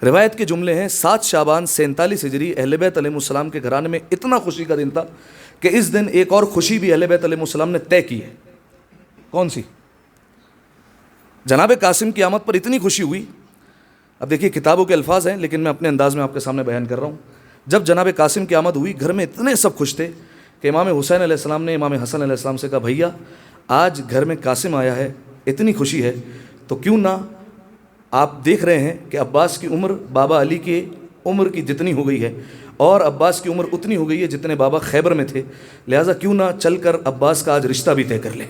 روایت کے جملے ہیں 7 شعبان 47 ہجری اہل بیت علیہ السلام کے گھرانے میں اتنا خوشی کا دن تھا کہ اس دن ایک اور خوشی بھی اہل بیت علیہ السلام نے طے کی ہے. کون سی؟ جناب قاسم کی آمد پر اتنی خوشی ہوئی. اب دیکھیے کتابوں کے الفاظ ہیں لیکن میں اپنے انداز میں آپ کے سامنے بیان کر رہا ہوں. جب جناب قاسم کی آمد ہوئی گھر میں اتنے سب خوش تھے کہ امام حسین علیہ السلام نے امام حسن علیہ السلام سے کہا, بھیا آج گھر میں قاسم آیا ہے, اتنی خوشی ہے, تو کیوں نہ, آپ دیکھ رہے ہیں کہ عباس کی عمر بابا علی کی عمر کی جتنی ہو گئی ہے اور عباس کی عمر اتنی ہو گئی ہے جتنے بابا خیبر میں تھے, لہٰذا کیوں نہ چل کر عباس کا آج رشتہ بھی طے کر لیں.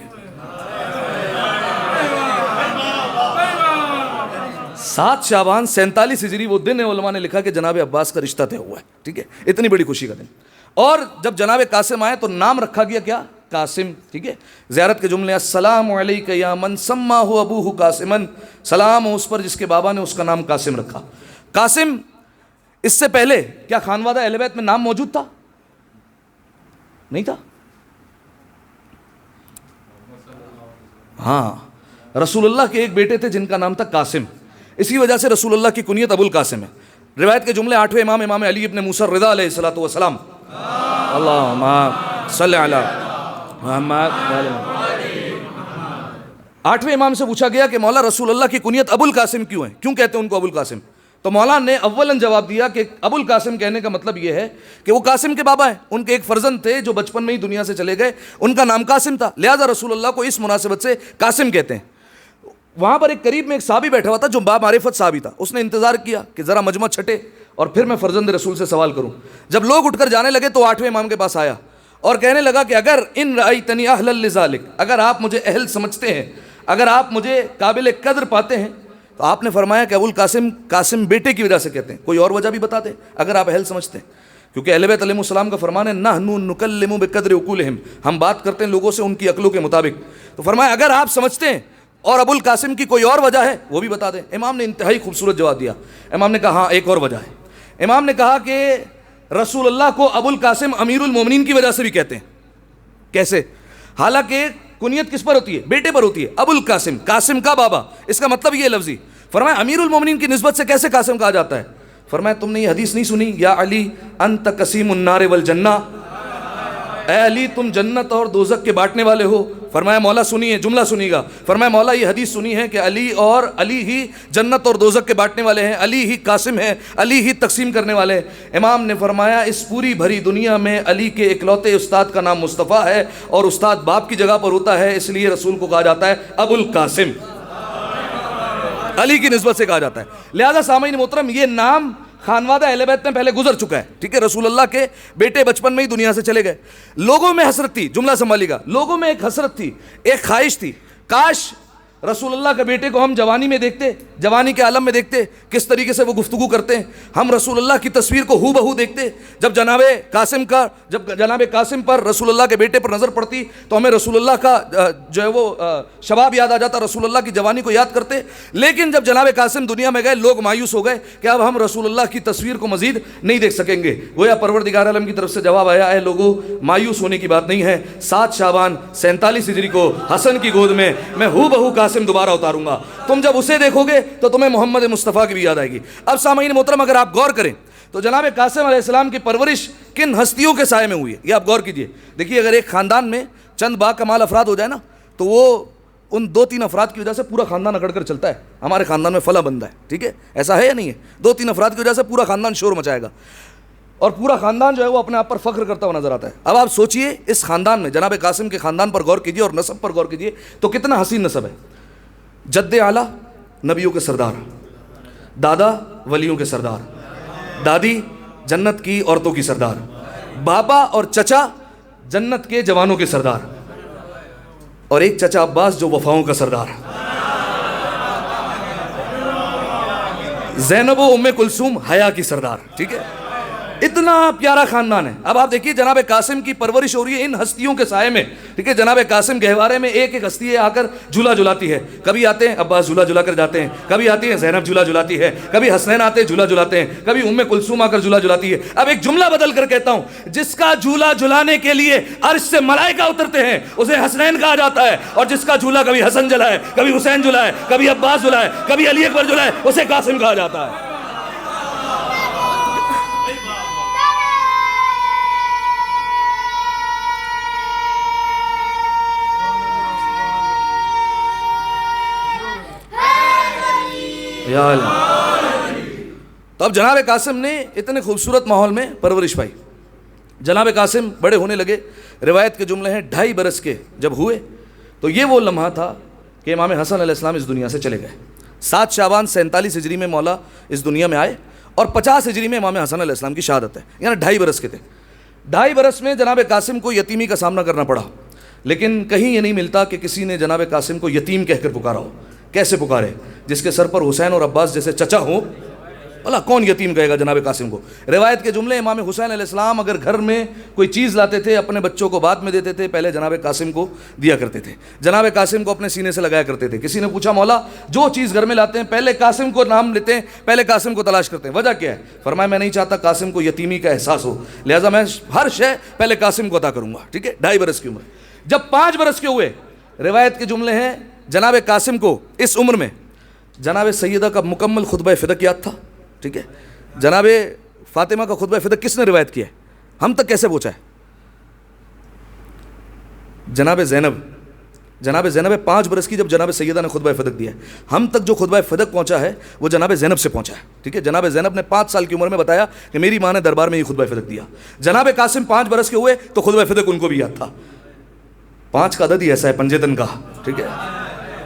7 شعبان 47 ہجری وہ دن ہے, علماء نے لکھا کہ جناب عباس کا رشتہ طے ہوا ہے. ٹھیک ہے, اتنی بڑی خوشی کا دن. اور جب جناب قاسم آئے تو نام رکھا گیا کیا؟ قاسم. ٹھیک ہے, زیارت کے جملے, السلام علیکہ یا من سماہ ابوہ قاسمن, سلام ہو اس پر جس کے بابا نے اس کا نام قاسم رکھا. قاسم اس سے پہلے کیا خانوادہ اہل بیت میں نام موجود تھا؟ نہیں تھا. ہاں, رسول اللہ کے ایک بیٹے تھے جن کا نام تھا قاسم, اسی وجہ سے رسول اللہ کی کنیت ابو القاسم ہے. روایت کے جملے 8ویں امام امام علی ابن موسیٰ الرضا علیہ الصلوۃ والسلام, اللہم صلی علی محمد. 8ویں امام سے پوچھا گیا کہ مولا رسول اللہ کی کنیت ابو القاسم کیوں ہے, کیوں کہتے ہیں ان کو ابو القاسم؟ تو مولا نے اولاً جواب دیا کہ ابو القاسم کہنے کا مطلب یہ ہے کہ وہ قاسم کے بابا ہیں, ان کے ایک فرزند تھے جو بچپن میں ہی دنیا سے چلے گئے, ان کا نام قاسم تھا, لہذا رسول اللہ کو اس مناسبت سے قاسم کہتے ہیں. وہاں پر ایک قریب میں ایک صحابی بیٹھا ہوا تھا جو بامعرفت صحابی تھا, اس نے انتظار کیا کہ ذرا مجمع چھٹے اور پھر میں فرزند رسول سے سوال کروں. جب لوگ اٹھ کر جانے لگے تو 8ویں امام کے پاس آیا اور کہنے لگا کہ اگر ان رأیتنی اہلا لذالک, اگر آپ مجھے اہل سمجھتے ہیں, اگر آپ مجھے قابل قدر پاتے ہیں, تو آپ نے فرمایا کہ ابو القاسم قاسم بیٹے کی وجہ سے کہتے ہیں, کوئی اور وجہ بھی بتا دیں اگر آپ اہل سمجھتے ہیں, کیونکہ اہل بیت علیہ السلام کا فرمان ہے نحن نکلم بقدر عقولہم, ہم بات کرتے ہیں لوگوں سے ان کی عقلوں کے مطابق. تو فرمایا اگر آپ سمجھتے ہیں اور ابو القاسم کی کوئی اور وجہ ہے وہ بھی بتا دیں. امام نے انتہائی خوبصورت جواب دیا. امام نے کہا ہاں ایک اور وجہ ہے. امام نے کہا کہ رسول اللہ کو ابو القاسم امیر المومنین کی وجہ سے بھی کہتے ہیں. کیسے؟ حالانکہ کنیت کس پر ہوتی ہے؟ بیٹے پر ہوتی ہے. ابو القاسم, قاسم کا بابا, اس کا مطلب یہ لفظی. فرمایا امیر المومنین کی نسبت سے کیسے قاسم کہا جاتا ہے؟ فرمایا تم نے یہ حدیث نہیں سنی, یا علی انت قسیم النار والجنہ, اے علی تم جنت اور دوزخ کے بانٹنے والے ہو. فرمایا مولا سنیے, جملہ سنیے گا. فرمایا مولا یہ حدیث سنی ہے کہ علی ہی جنت اور دوزخ کے بانٹنے والے ہیں, علی ہی قاسم ہیں, علی ہی تقسیم کرنے والے ہیں. امام نے فرمایا اس پوری بھری دنیا میں علی کے اکلوتے استاد کا نام مصطفیٰ ہے, اور استاد باپ کی جگہ پر ہوتا ہے, اس لیے رسول کو کہا جاتا ہے ابو القاسم, علی کی نسبت سے کہا جاتا ہے. لہذا سامعین محترم یہ نام خانوادہ اہل بیت میں پہلے گزر چکا ہے. ٹھیک ہے, رسول اللہ کے بیٹے بچپن میں ہی دنیا سے چلے گئے. لوگوں میں حسرت تھی, جملہ سنبھالیے گا, لوگوں میں ایک حسرت تھی, ایک خواہش تھی, کاش رسول اللہ کے بیٹے کو ہم جوانی میں دیکھتے, جوانی کے عالم میں دیکھتے, کس طریقے سے وہ گفتگو کرتے ہیں. ہم رسول اللہ کی تصویر کو ہو بہو دیکھتے. جب جناب قاسم پر رسول اللہ کے بیٹے پر نظر پڑتی تو ہمیں رسول اللہ کا جو ہے وہ شباب یاد آ جاتا, رسول اللہ کی جوانی کو یاد کرتے. لیکن جب جناب قاسم دنیا میں گئے لوگ مایوس ہو گئے کہ اب ہم رسول اللہ کی تصویر کو مزید نہیں دیکھ سکیں گے. گویا پروردگار عالم کی طرف سے جواب آیا, اے لوگوں مایوس ہونے کی بات نہیں ہے, 7 شعبان 47 ہجری کو حسن کی گود میں ہو بہو قاسم دوبارہ اتاروں گا. تم جب اسے دیکھو گے تو تمہیں محمد مصطفیٰ کی بھی یاد آئے گی. اب سامعین محترم اگر آپ غور کریں تو جناب قاسم علیہ السلام کی پرورش کن ہستیوں کے سائے میں ہوئی ہے یہ آپ غور کیجئے. دیکھیے اگر ایک خاندان میں چند با کمال افراد ہو جائے نا تو وہ ان 2-3 افراد کی وجہ سے پورا خاندان اکڑ کر چلتا ہے. ہمارے خاندان میں فلاں بندہ ہے, ٹھیک ہے, ایسا ہے یا نہیں ہے؟ 2-3 افراد کی وجہ سے پورا خاندان شور مچائے گا اور پورا خاندان جو ہے وہ اپنے آپ پر فخر کرتا ہوا نظر آتا ہے. اب آپ سوچئے اس خاندان میں جناب قاسم کے خاندان پر غور کیجئے اور نسب پر غور کیجئے تو کتنا حسین نسب ہے. جد اعلیٰ نبیوں کے سردار, دادا ولیوں کے سردار، دادی جنت کی عورتوں کی سردار، بابا اور چچا جنت کے جوانوں کے سردار، اور ایک چچا عباس جو وفاؤں کا سردار، زینب و ام کلثوم حیا کی سردار. ٹھیک ہے، اتنا پیارا خاندان ہے. اب آپ دیکھیے جناب قاسم کی پرورش ہو رہی ہے ان ہستیوں کے سائے میں. ٹھیک ہے، جناب قاسم گہوارے میں ایک ایک ہستی آ کر جھولا جھلاتی ہے. کبھی آتے ہیں عباس جھولا جھلا کر جاتے ہیں، کبھی آتی ہیں زینب جھولا جھلاتی ہے، کبھی حسنین آتے ہیں جھولا جھلاتے ہیں، کبھی ام کلثوم آ کر جھولا جھلاتی ہے. اب ایک جملہ بدل کر کہتا ہوں، جس کا جھولا جھلانے کے لیے عرش سے ملائکہ اترتے ہیں اسے حسنین کہا جاتا ہے، اور جس کا جھولا کبھی حسن جھلائے، کبھی حسین جھلائے، کبھی عباس جھلائے، کبھی علی اکبر جھلائے، اسے قاسم کہا جاتا ہے. تو اب جناب قاسم نے اتنے خوبصورت ماحول میں پرورش پائی. جناب قاسم بڑے ہونے لگے. روایت کے جملے ہیں 2.5 برس کے جب ہوئے تو یہ وہ لمحہ تھا کہ امام حسن علیہ السلام اس دنیا سے چلے گئے. 7 شعبان 47 ہجری میں مولا اس دنیا میں آئے اور 50 ہجری میں امام حسن علیہ السلام کی شہادت ہے. یعنی 2.5 برس کے تھے. 2.5 برس میں جناب قاسم کو یتیمی کا سامنا کرنا پڑا، لیکن کہیں یہ نہیں ملتا کہ کسی نے جناب قاسم کو یتیم کہہ کر پکارا ہو. کیسے پکارے؟ جس کے سر پر حسین اور عباس جیسے چچا ہوں، بھلا کون یتیم کہے گا جناب قاسم کو؟ روایت کے جملے، امام حسین علیہ السلام اگر گھر میں کوئی چیز لاتے تھے اپنے بچوں کو بعد میں دیتے تھے، پہلے جناب قاسم کو دیا کرتے تھے. جناب قاسم کو اپنے سینے سے لگایا کرتے تھے. کسی نے پوچھا مولا جو چیز گھر میں لاتے ہیں پہلے قاسم کو نام لیتے ہیں، پہلے قاسم کو تلاش کرتے ہیں، وجہ کیا ہے؟ فرمایا میں نہیں چاہتا قاسم کو یتیمی کا احساس ہو، لہٰذا میں ہر شے پہلے قاسم کو عطا کروں گا. ٹھیک ہے، 2.5 برس کی عمر. جب 5 برس کے ہوئے، روایت کے جملے ہیں جناب قاسم کو اس عمر میں جناب سیدہ کا مکمل خطبہ فدق یاد تھا. ٹھیک ہے، جناب فاطمہ کا خطبہ فدق کس نے روایت کیا ہے؟ ہم تک کیسے پہنچا ہے؟ جناب زینب 5 برس کی جب جناب سیدہ نے خطبہ فدق دیا ہے، ہم تک جو خطبہ فدق پہنچا ہے وہ جناب زینب سے پہنچا ہے. ٹھیک ہے، جناب زینب نے 5 سال کی عمر میں بتایا کہ میری ماں نے دربار میں یہ خطبہ فدق دیا. جناب قاسم 5 برس کے ہوئے تو خطبہ فدق ان کو بھی یاد تھا. 5 کا عدد ہی ایسا ہے پنجتن کا. ٹھیک ہے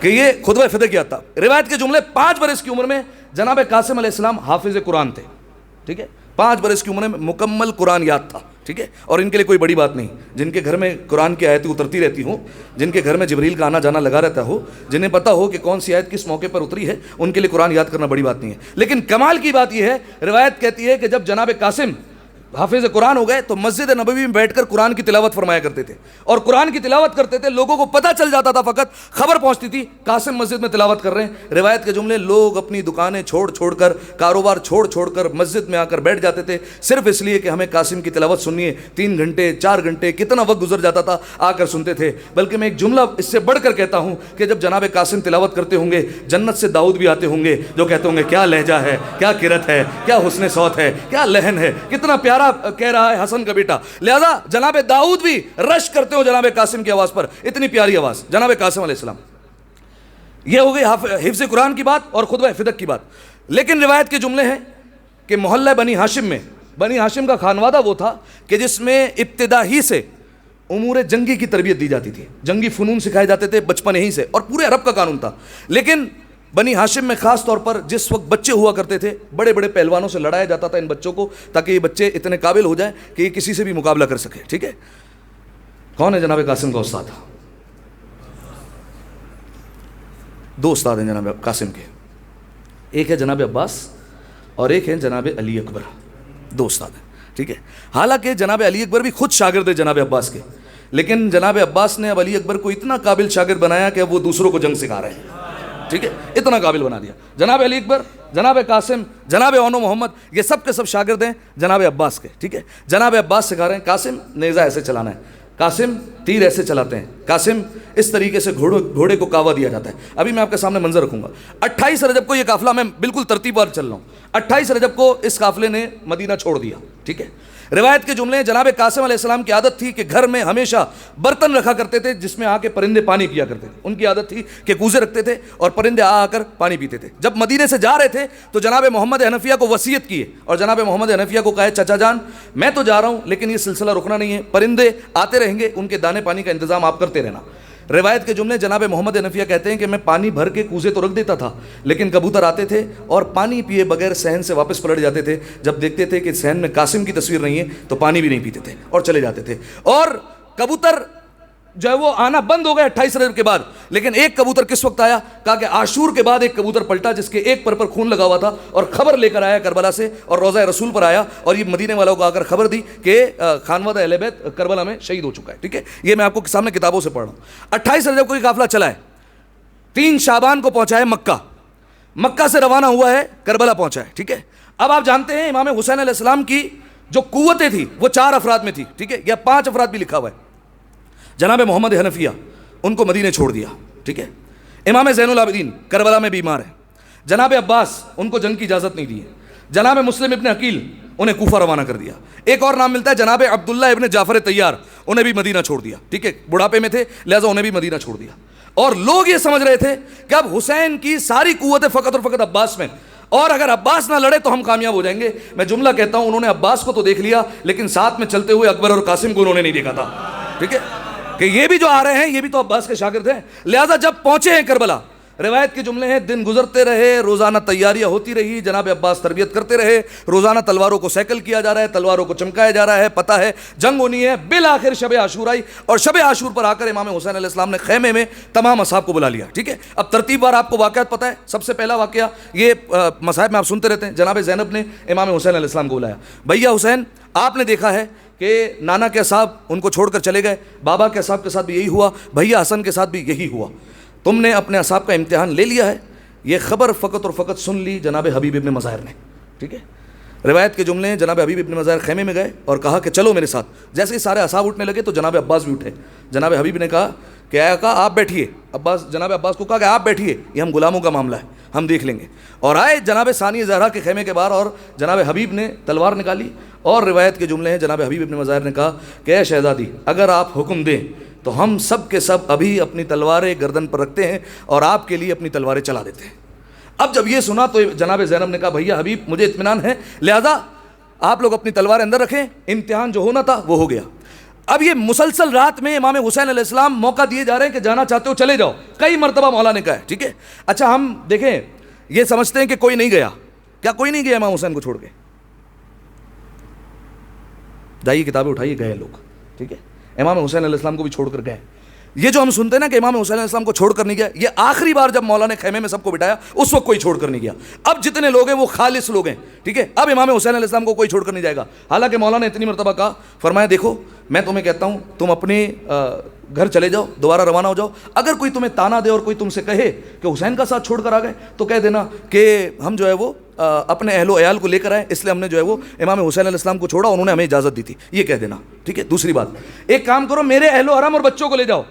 کہ یہ خطبہ فدق یاد تھا. روایت کے جملے 5 برس کی عمر میں جناب قاسم علیہ السلام حافظ قرآن تھے. ٹھیک ہے، 5 برس کی عمر میں مکمل قرآن یاد تھا. ٹھیک ہے، اور ان کے لیے کوئی بڑی بات نہیں. جن کے گھر میں قرآن کی آیتیں اترتی رہتی ہوں، جن کے گھر میں جبریل کا آنا جانا لگا رہتا ہو، جنہیں پتہ ہو کہ کون سی آیت کس موقع پر اتری ہے، ان کے لیے قرآن یاد کرنا بڑی بات نہیں ہے. لیکن کمال کی بات یہ ہے، روایت کہتی ہے کہ جب جناب قاسم حافظ قرآن ہو گئے تو مسجد نبوی میں بیٹھ کر قرآن کی تلاوت فرمایا کرتے تھے، اور قرآن کی تلاوت کرتے تھے. لوگوں کو پتہ چل جاتا تھا، فقط خبر پہنچتی تھی قاسم مسجد میں تلاوت کر رہے ہیں. روایت کے جملے، لوگ اپنی دکانیں چھوڑ کر، کاروبار چھوڑ کر مسجد میں آ کر بیٹھ جاتے تھے صرف اس لیے کہ ہمیں قاسم کی تلاوت سننی ہے. 3 گھنٹے 4 گھنٹے کتنا وقت گزر جاتا تھا، آ کر سنتے تھے. بلکہ میں ایک جملہ اس سے بڑھ کر کہتا ہوں کہ جب جناب قاسم تلاوت کرتے ہوں گے جنت سے داؤد بھی آتے ہوں گے جو کہتے ہوں گے کیا لہجہ ہے، کیا قرت ہے، کیا حسن صوت ہے، کیا لہن ہے، کتنا پیارا کہہ رہا ہے حسن کا بیٹا. لہذا جناب داؤد بھی رش کرتے ہو جناب قاسم کی آواز پر. اتنی پیاری آواز جناب قاسم علیہ السلام. یہ ہو گئی حفظ قرآن کی بات اور خطبہ فدق کی بات. لیکن روایت کے جملے ہیں کہ محلہ بنی ہاشم میں، بنی ہاشم کا خانوادہ وہ تھا کہ جس میں ابتدا ہی سے امور جنگی کی تربیت دی جاتی تھی، جنگی فنون سکھائے جاتے تھے بچپن ہی سے، اور پورے عرب کا قانون تھا. لیکن بنی ہاشم میں خاص طور پر جس وقت بچے ہوا کرتے تھے، بڑے بڑے پہلوانوں سے لڑایا جاتا تھا ان بچوں کو، تاکہ یہ بچے اتنے قابل ہو جائیں کہ یہ کسی سے بھی مقابلہ کر سکے. ٹھیک ہے، کون ہے جناب قاسم کا استاد؟ 2 استاد ہیں جناب قاسم کے، ایک ہے جناب عباس اور ایک ہے جناب علی اکبر. 2 استاد ہیں. ٹھیک ہے، حالانکہ جناب علی اکبر بھی خود شاگرد ہے جناب عباس کے، لیکن جناب عباس نے اب علی اکبر کو اتنا قابل شاگرد بنایا کہ اب وہ دوسروں کو جنگ سکھا رہے ہیں. ٹھیک ہے، اتنا قابل بنا دیا. جناب علی اکبر، جناب قاسم، جناب اونو محمد، یہ سب کے سب شاگرد ہیں جناب عباس کے. ٹھیک ہے، جناب عباس سکھا رہے ہیں قاسم نیزہ ایسے چلانا ہے، قاسم تیر ایسے چلاتے ہیں، قاسم اس طریقے سے گھوڑے کو کاوا دیا جاتا ہے. ابھی میں آپ کے سامنے منظر رکھوں گا. 28 رجب کو یہ قافلہ، میں بالکل ترتیب وار چل رہا ہوں، 28 رجب کو اس قافلے نے مدینہ چھوڑ دیا. ٹھیک ہے، روایت کے جملے، جناب قاسم علیہ السلام کی عادت تھی کہ گھر میں ہمیشہ برتن رکھا کرتے تھے جس میں آ کے پرندے پانی پیا کرتے تھے. ان کی عادت تھی کہ کوزے رکھتے تھے اور پرندے آ کر پانی پیتے تھے. جب مدینے سے جا رہے تھے تو جناب محمد حنفیہ کو وصیت کی اور جناب محمد حنفیہ کو کہا چچا جان میں تو جا رہا ہوں لیکن یہ سلسلہ رکنا نہیں ہے، پرندے آتے رہیں گے، ان کے دانے پانی کا انتظام آپ کرتے رہنا. روایت کے جملے جناب محمد حنفیہ کہتے ہیں کہ میں پانی بھر کے کوزے تو رکھ دیتا تھا، لیکن کبوتر آتے تھے اور پانی پیے بغیر صحن سے واپس پلٹ جاتے تھے. جب دیکھتے تھے کہ صحن میں قاسم کی تصویر نہیں ہے تو پانی بھی نہیں پیتے تھے اور چلے جاتے تھے. اور کبوتر جو ہے وہ آنا بند ہو گئے 28 رجب کے بعد، لیکن ایک کبوتر کس وقت آیا؟ کہا کہ عاشور کے بعد ایک کبوتر پلٹا جس کے ایک پر خون لگا ہوا تھا اور خبر لے کر آیا کربلا سے اور روضہ رسول پر آیا اور یہ مدینے والوں کو آ کر خبر دی کہ خانوادہ اہل بیت کربلا میں شہید ہو چکا ہے. ٹھیک ہے، یہ میں آپ کو سامنے کتابوں سے پڑھ رہا ہوں. 28 رجب کو یہ قافلہ چلا ہے، 3 شعبان کو پہنچا ہے مکہ، مکہ سے روانہ ہوا ہے کربلا پہنچا ہے. ٹھیک ہے، اب آپ جانتے ہیں امام حسین علیہ السلام کی جو قوتیں تھی وہ 4 افراد میں تھی. ٹھیک ہے، یا 5 افراد بھی لکھا ہوا ہے. جناب محمد حنفیہ ان کو مدینے چھوڑ دیا. ٹھیک ہے، امام زین العابدین کربلا میں بیمار ہیں. جناب عباس ان کو جنگ کی اجازت نہیں دی ہے. جناب مسلم ابن عقیل انہیں کوفہ روانہ کر دیا. ایک اور نام ملتا ہے جناب عبداللہ ابن جعفر طیار، انہیں بھی مدینہ چھوڑ دیا. ٹھیک ہے، بڑھاپے میں تھے لہٰذا انہیں بھی مدینہ چھوڑ دیا. اور لوگ یہ سمجھ رہے تھے کہ اب حسین کی ساری قوتیں فقط اور فقط عباس میں، اور اگر عباس نہ لڑے تو ہم کامیاب ہو جائیں گے. میں جملہ کہتا ہوں، انہوں نے عباس کو تو دیکھ لیا لیکن ساتھ میں چلتے ہوئے اکبر اور قاسم کو انہوں نے نہیں دیکھا تھا. ٹھیک ہے، کہ یہ بھی جو آ رہے ہیں یہ بھی تو عباس کے شاگرد ہیں. لہٰذا جب پہنچے ہیں کربلا، روایت کے جملے ہیں دن گزرتے رہے، روزانہ تیاریاں ہوتی رہی، جناب عباس تربیت کرتے رہے، روزانہ تلواروں کو سیکل کیا جا رہا ہے، تلواروں کو چمکایا جا رہا ہے، پتہ ہے جنگ ہونی ہے. بالآخر شب عاشور آئی اور شب عاشور پر آ کر امام حسین علیہ السلام نے خیمے میں تمام اصحاب کو بلا لیا. ٹھیک ہے، اب ترتیب وار آپ کو واقعات پتہ ہے. سب سے پہلا واقعہ یہ مصاحب میں آپ سنتے رہتے ہیں، جناب زینب نے امام حسین علیہ السلام کو بلایا. بھیا حسین، آپ نے دیکھا ہے کہ نانا کے صاحب ان کو چھوڑ کر چلے گئے، بابا کے صاحب کے ساتھ بھی یہی ہوا، بھیا حسن کے ساتھ بھی یہی ہوا. تم نے اپنے اصحاب کا امتحان لے لیا ہے. یہ خبر فقط اور فقط سن لی جناب حبیب ابن مظاہر نے. ٹھیک ہے، روایت کے جملے ہیں جناب حبیب ابن مظاہر خیمے میں گئے اور کہا کہ چلو میرے ساتھ. جیسے ہی سارے اصحاب اٹھنے لگے تو جناب عباس بھی اٹھے. جناب حبیب نے کہا کہ اے آقا آپ بیٹھیے. جناب عباس کو کہا کہ آپ بیٹھیے، یہ ہم غلاموں کا معاملہ ہے، ہم دیکھ لیں گے. اور آئے جناب ثانی زہرا کے خیمے کے باہر اور جناب حبیب نے تلوار نکالی اور روایت کے جملے ہیں جناب حبیب ابن مظاہر نے کہا کہ اے شہزادی اگر آپ حکم دیں تو ہم سب کے سب ابھی اپنی تلواریں گردن پر رکھتے ہیں اور آپ کے لیے اپنی تلواریں چلا دیتے ہیں. اب جب یہ سنا تو جناب زینب نے کہا بھیا حبیب مجھے اطمینان ہے، لہذا آپ لوگ اپنی تلواریں اندر رکھیں، امتحان جو ہونا تھا وہ ہو گیا. اب یہ مسلسل رات میں امام حسین علیہ السلام موقع دیے جا رہے ہیں کہ جانا چاہتے ہو چلے جاؤ. کئی مرتبہ مولا نے کہا ہے. ٹھیک ہے، اچھا ہم دیکھیں یہ سمجھتے ہیں کہ کوئی نہیں گیا. کیا کوئی نہیں گیا امام حسین کو چھوڑ کے؟ جائیے کتابیں اٹھائیے، گئے لوگ. ٹھیک ہے، امام حسین علیہ السلام کو بھی چھوڑ کر گئے. یہ جو ہم سنتے ہیں نا کہ امام حسین علیہ السلام کو چھوڑ کر نہیں گیا، یہ آخری بار جب مولا نے خیمے میں سب کو بٹھایا اس وقت کوئی چھوڑ کر نہیں گیا. اب جتنے لوگ ہیں وہ خالص لوگ ہیں. ٹھیک ہے، اب امام حسین علیہ السلام کو کوئی چھوڑ کر نہیں جائے گا. حالانکہ مولا نے اتنی مرتبہ کہا، فرمایا دیکھو میں تمہیں کہتا ہوں تم اپنے گھر چلے جاؤ، دوبارہ روانہ ہو جاؤ. اگر کوئی تمہیں تانا دے اور کوئی تم سے کہے کہ حسین کا ساتھ چھوڑ کر آ گئے تو کہہ دینا کہ ہم جو ہے وہ اپنے اہل و عیال کو لے کر آئے، اس لیے ہم نے جو ہے وہ امام حسین علیہ السلام کو چھوڑا، انہوں نے ہمیں اجازت دی تھی، یہ کہہ دینا. ٹھیک ہے، دوسری بات ایک کام کرو، میرے اہل و حرم اور بچوں کو لے جاؤ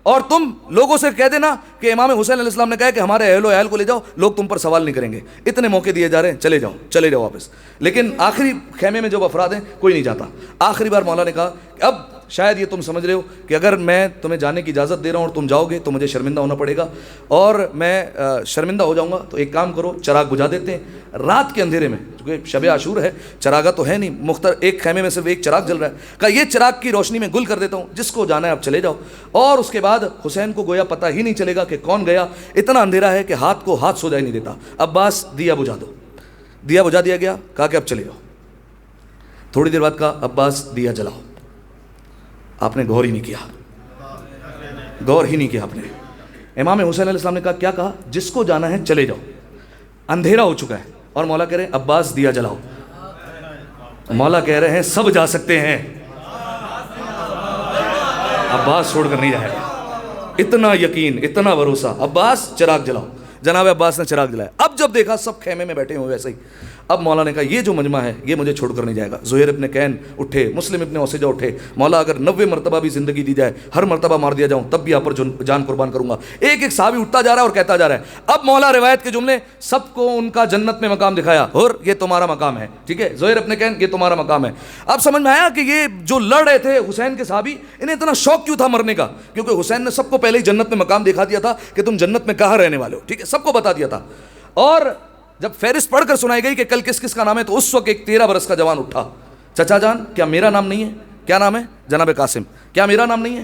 اور تم لوگوں سے کہہ دینا کہ امام حسین علیہ السلام نے کہا کہ ہمارے اہل و عیال کو لے جاؤ، لوگ تم پر سوال نہیں کریں گے. اتنے موقع دیے جا رہے ہیں، چلے جاؤ واپس. لیکن آخری خیمے میں جو افراد ہیں کوئی نہیں جاتا. آخری بار مولا نے کہا کہ اب شاید یہ تم سمجھ رہے ہو کہ اگر میں تمہیں جانے کی اجازت دے رہا ہوں اور تم جاؤ گے تو مجھے شرمندہ ہونا پڑے گا اور میں شرمندہ ہو جاؤں گا. تو ایک کام کرو، چراغ بجھا دیتے ہیں رات کے اندھیرے میں، کیونکہ شب عاشور ہے، چراغا تو ہے نہیں، مختلف ایک خیمے میں صرف ایک چراغ جل رہا ہے. کہا یہ چراغ کی روشنی میں گل کر دیتا ہوں، جس کو جانا ہے آپ چلے جاؤ. اور اس کے بعد حسین کو گویا پتہ ہی نہیں چلے گا کہ کون گیا. اتنا اندھیرا ہے کہ ہاتھ کو ہاتھ سجائی نہیں دیتا. عباس دیا بجھا دو. دیا بجھا دیا گیا. کہا کہ اب چلے جاؤ. تھوڑی دیر بعد کہا عباس دیا جلاؤ. آپ نے غور ہی نہیں کیا آپ نے. امام حسین علیہ السلام نے کہا کیا کہا؟ جس کو جانا ہے چلے جاؤ. اندھیرا ہو چکا ہے اور مولا کہہ رہے ہیں عباس دیا جلاؤ. مولا کہہ رہے ہیں سب جا سکتے ہیں، عباس چھوڑ کر نہیں جائے گا. اتنا یقین، اتنا بھروسہ. عباس چراغ جلاؤ. جناب عباس نے چراغ جلایا. اب جب دیکھا سب خیمے میں بیٹھے ہوئے ویسے ہی، اب مولا نے کہا یہ جو مجمع ہے یہ مجھے چھوڑ کر نہیں جائے گا. زہیر ابن کین اٹھے، مسلم ابن اوسیجہ اٹھے. مولا اگر 90 مرتبہ بھی زندگی دی جائے، ہر مرتبہ مار دیا جاؤں، تب بھی آپ پر جان قربان کروں گا. ایک ایک صحابی اٹھتا جا رہا ہے اور کہتا جا رہا ہے. اب مولا روایت کے جملے سب کو ان کا جنت میں مقام دکھایا. اور یہ تمہارا مقام ہے. ٹھیک ہے، زہیر ابن کین یہ تمہارا مقام ہے. اب سمجھ میں آیا کہ یہ جو لڑ رہے تھے حسین کے صحابی، انہیں اتنا شوق کیوں تھا مرنے کا؟ کیونکہ حسین نے سب کو پہلے ہی جنت میں مقام دکھا دیا تھا کہ تم جنت میں کہاں رہنے والے ہو. ٹھیک ہے، سب کو بتا دیا تھا. اور جب فہرست پڑھ کر سنائی گئی کہ کل کس کس کا نام ہے تو اس وقت ایک 13 برس کا جوان اٹھا. چچا جان کیا میرا نام نہیں ہے؟ کیا نام ہے؟ جناب قاسم. کیا میرا نام نہیں ہے؟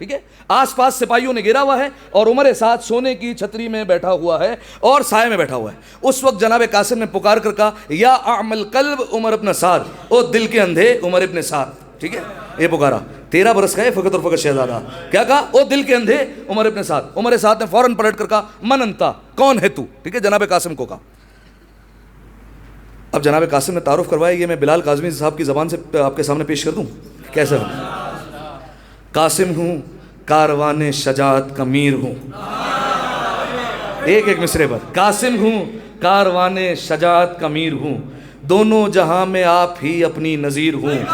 ٹھیک ہے. آس پاس سپاہیوں نے گھیرا ہوا ہے اور عمر سعد سونے کی چھتری میں بیٹھا ہوا ہے اور سائے میں بیٹھا ہوا ہے. اس وقت جناب قاسم نے پکار کر کہا یا اعمل قلب عمر ابن سعد، او دل کے اندھے عمر ابن سعد. ٹھیک ہے، یہ پکارا. 13 برس کا ہے فقط اور فقط شہزادہ. کیا کہا؟ او دل کے اندھے عمر ابن سعد. عمر سعد نے فوراً پلٹ کر کہا من انتا، کون ہے تو؟ ٹھیک ہے، جناب قاسم کو کہا. اب جناب قاسم نے تعارف کروایا. یہ میں بلال کاظمی صاحب کی زبان سے آپ کے سامنے پیش کر دوں کیسے؟ قاسم ہوں کاروان شجاعت کا میر ہوں. ایک مصرے پر. قاسم ہوں کاروان شجاعت کا میر ہوں، دونوں جہاں میں آپ ہی اپنی نظیر ہوں.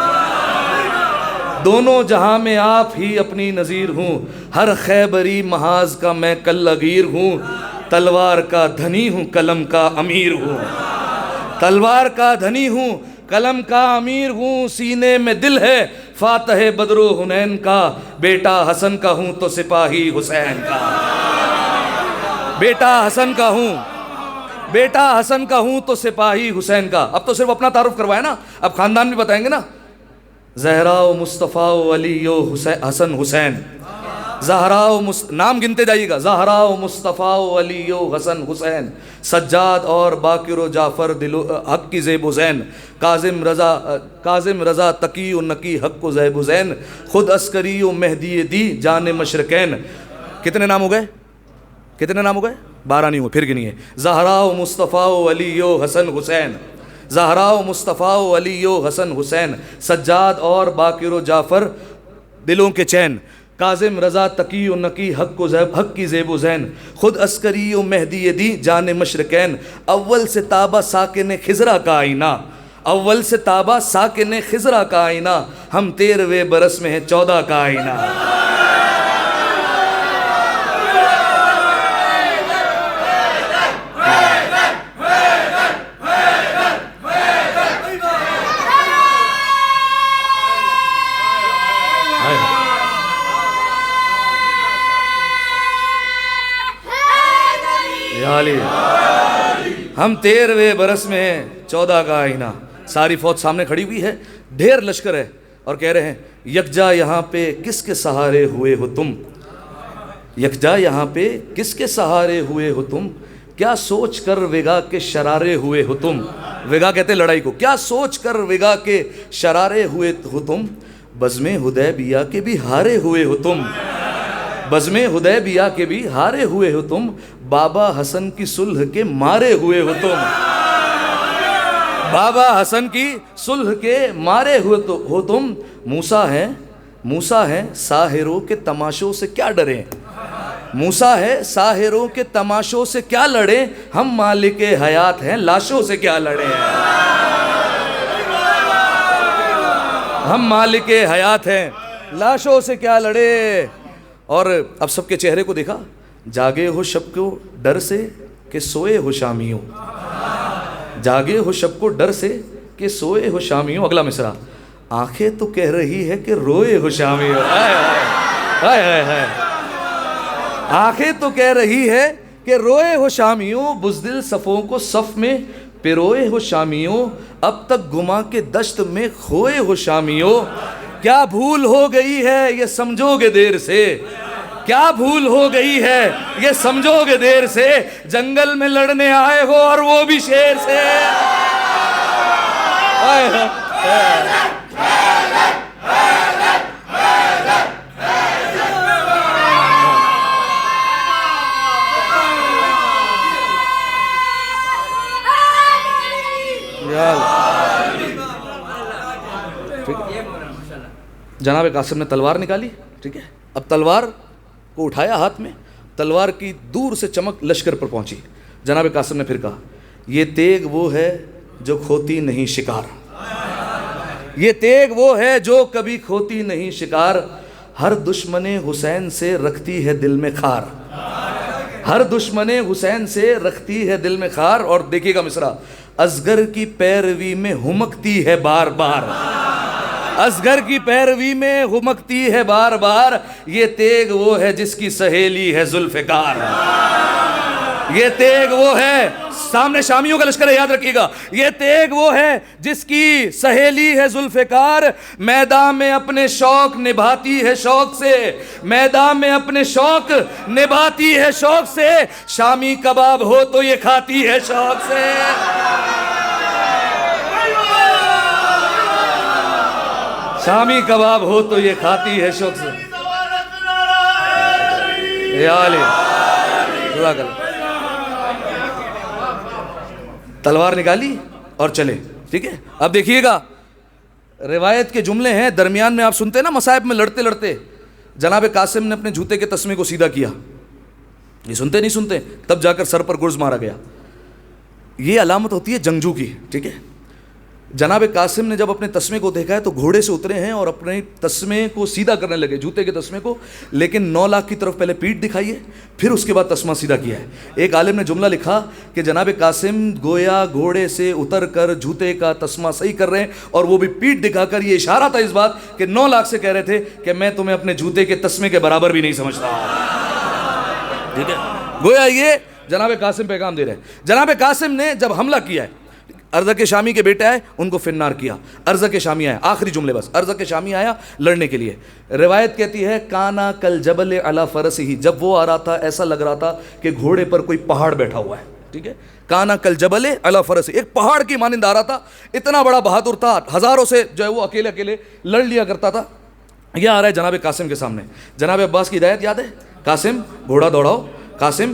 دونوں جہاں میں آپ ہی اپنی نظیر ہوں، ہر خیبری محاذ کا میں کل اگیر ہوں. تلوار کا دھنی ہوں قلم کا امیر ہوں. تلوار کا دھنی ہوں قلم کا امیر ہوں. سینے میں دل ہے فاتح بدر و حنین کا، بیٹا حسن کا ہوں تو سپاہی حسین کا. بیٹا حسن کا ہوں، بیٹا حسن کا ہوں تو سپاہی حسین کا. اب تو صرف اپنا تعارف کروایا نا، اب خاندان بھی بتائیں گے نا. زہرا و مصطفیٰ و علی و حسن حسین. زہرا و نام گنتے جائیے گا. زہرا و مصطفیٰ و علی و حسن حسین، سجاد اور باقر و جعفر دل حق کی زیب و زین، کاظم رضا تقی و نقی حق و زیب و زین، خود عسکری و مہدی دی جان مشرقین. کتنے نام ہو گئے؟ کتنے نام ہو گئے؟ 12 نہیں ہوئے، پھر گنیے. زہرا و مصطفیٰ و علی و حسن حسین، زہرا و مصطفیٰ و علی و حسن حسین، سجاد اور باقر و جعفر دلوں کے چین، کاظم رضا تقی و نقی حق کی زیب و زین، خود عسکری و مہدی دی جان مشرقین. اول سے تابہ ساکن خضرا کا آئینہ، اول سے تابہ ساکن خضرا کا آئینہ، ہم 13ویں برس میں ہیں 14 کا آئینہ. ہم 13ویں برس میں ہیں 14 کا آئینہ. ساری فوج سامنے کھڑی ہوئی ہے، ڈھیر لشکر ہے اور کہہ رہے ہیں یکجا یہاں پہ کس کے سہارے ہوئے ہو تم، یکجا یہاں پہ کس کے سہارے ہوئے ہو تم، کیا سوچ کر وگا کے شرارے ہوئے ہو تم. وگا کہتے ہیں لڑائی کو. کیا سوچ کر وگا کے شرارے ہوئے ہو تم، بزم حدیبیہ کے بھی ہارے ہوئے ہو تم، بزم حدیبیہ کے بھی ہارے ہوئے ہو تم، بابا حسن کی صلح کے مارے ہوئے ہو تم، بابا حسن کی صلح کے مارے ہوئے ہو تم. موسیٰ ہیں ساحروں کے تماشوں سے کیا ڈریں، موسیٰ ہے ساحروں کے تماشوں سے کیا لڑیں، ہم مالک حیات ہیں لاشوں سے کیا لڑیں. ہم مالک حیات ہیں لاشوں سے کیا لڑے. اور اب سب کے چہرے کو دیکھا. جاگے ہو شب کو ڈر سے کہ سوئے ہو شامیوں، جاگے ہو شب کو ڈر سے کہ سوئے ہو شامیوں. اگلا مصرع. آنکھیں تو کہہ رہی ہے کہ روئے ہو شامیوں. ہائے ہائے ہائے. آنکھیں تو کہہ رہی ہے کہ روئے ہو شامیوں، بزدل صفوں کو صف میں پیروئے ہو شامیوں، اب تک گما کے دشت میں کھوئے ہو شامیوں. کیا بھول ہو گئی ہے یہ سمجھو گے دیر سے، کیا بھول ہو گئی ہے یہ سمجھو گے دیر سے، جنگل میں لڑنے آئے ہو اور وہ بھی شیر سے. جناب قاسم نے تلوار نکالی. ٹھیک ہے، اب تلوار کو اٹھایا ہاتھ میں، تلوار کی دور سے چمک لشکر پر پہنچی. جناب قاسم نے پھر کہا یہ تیغ وہ ہے جو کھوتی نہیں شکار، یہ تیغ وہ ہے جو کبھی کھوتی نہیں شکار، ہر دشمن حسین سے رکھتی ہے دل میں خار، ہر دشمن حسین سے رکھتی ہے دل میں خار. اور دیکھیے گا مصرع. اصغر کی پیروی میں ہمکتی ہے بار بار، اصغر کی پیروی میں ہمکتی ہے بار بار، یہ تیغ وہ ہے جس کی سہیلی ہے ذوالفقار، یہ تیغ وہ ہے سامنے شامیوں کا لشکر ہے، یاد رکھیے گا، یہ تیغ وہ ہے جس کی سہیلی ہے ذوالفقار، میدان میں اپنے شوق نبھاتی ہے شوق سے، میدان میں اپنے شوق نبھاتی ہے شوق سے، شامی کباب ہو تو یہ کھاتی ہے شوق سے۔ شامی کباب ہو تو یہ کھاتی ہے شوق سے۔ یا علی جزاک اللہ۔ تلوار نکالی اور چلے، ٹھیک ہے۔ اب دیکھیے گا روایت کے جملے ہیں، درمیان میں آپ سنتے ہیں نا مصائب میں لڑتے لڑتے جناب قاسم نے اپنے جوتے کے تسمے کو سیدھا کیا، یہ سنتے نہیں سنتے، تب جا کر سر پر گرز مارا گیا۔ یہ علامت ہوتی ہے جنگجو کی، ٹھیک ہے۔ جناب قاسم نے جب اپنے تسمے کو دیکھا ہے تو گھوڑے سے اترے ہیں اور اپنے تسمے کو سیدھا کرنے لگے، جوتے کے تسمے کو، لیکن 9 لاکھ کی طرف پہلے پیٹھ دکھائی ہے، پھر اس کے بعد تسمہ سیدھا کیا ہے۔ ایک عالم نے جملہ لکھا کہ جناب قاسم گویا گھوڑے سے اتر کر جوتے کا تسمہ صحیح کر رہے ہیں، اور وہ بھی پیٹھ دکھا کر، یہ اشارہ تھا اس بات کہ 9 لاکھ سے کہہ رہے تھے کہ میں تمہیں اپنے جوتے کے تسمے کے برابر بھی نہیں سمجھتا، ٹھیک ہے۔ گویا یہ جناب قاسم پیغام دے رہے ہیں۔ جناب قاسم نے جب حملہ کیا ہے، ارزق شامی کے بیٹے آئے، ان کو فنار کیا، ارزق شامی آیا، آخری جملے بس، ارزق شامی آیا لڑنے کے لیے۔ روایت کہتی ہے کانا کل جبل علی فرسہ، جب وہ آ رہا تھا ایسا لگ رہا تھا کہ گھوڑے پر کوئی پہاڑ بیٹھا ہوا ہے، ٹھیک ہے۔ کانا کل جبل علی فرسہ، ایک پہاڑ کی مانند آ رہا تھا، اتنا بڑا بہادر تھا، ہزاروں سے جو ہے وہ اکیلے اکیلے لڑ لیا کرتا تھا۔ یہ آ رہا ہے جناب قاسم کے سامنے، جناب عباس کی ہدایت یاد ہے، قاسم گھوڑا دوڑاؤ، قاسم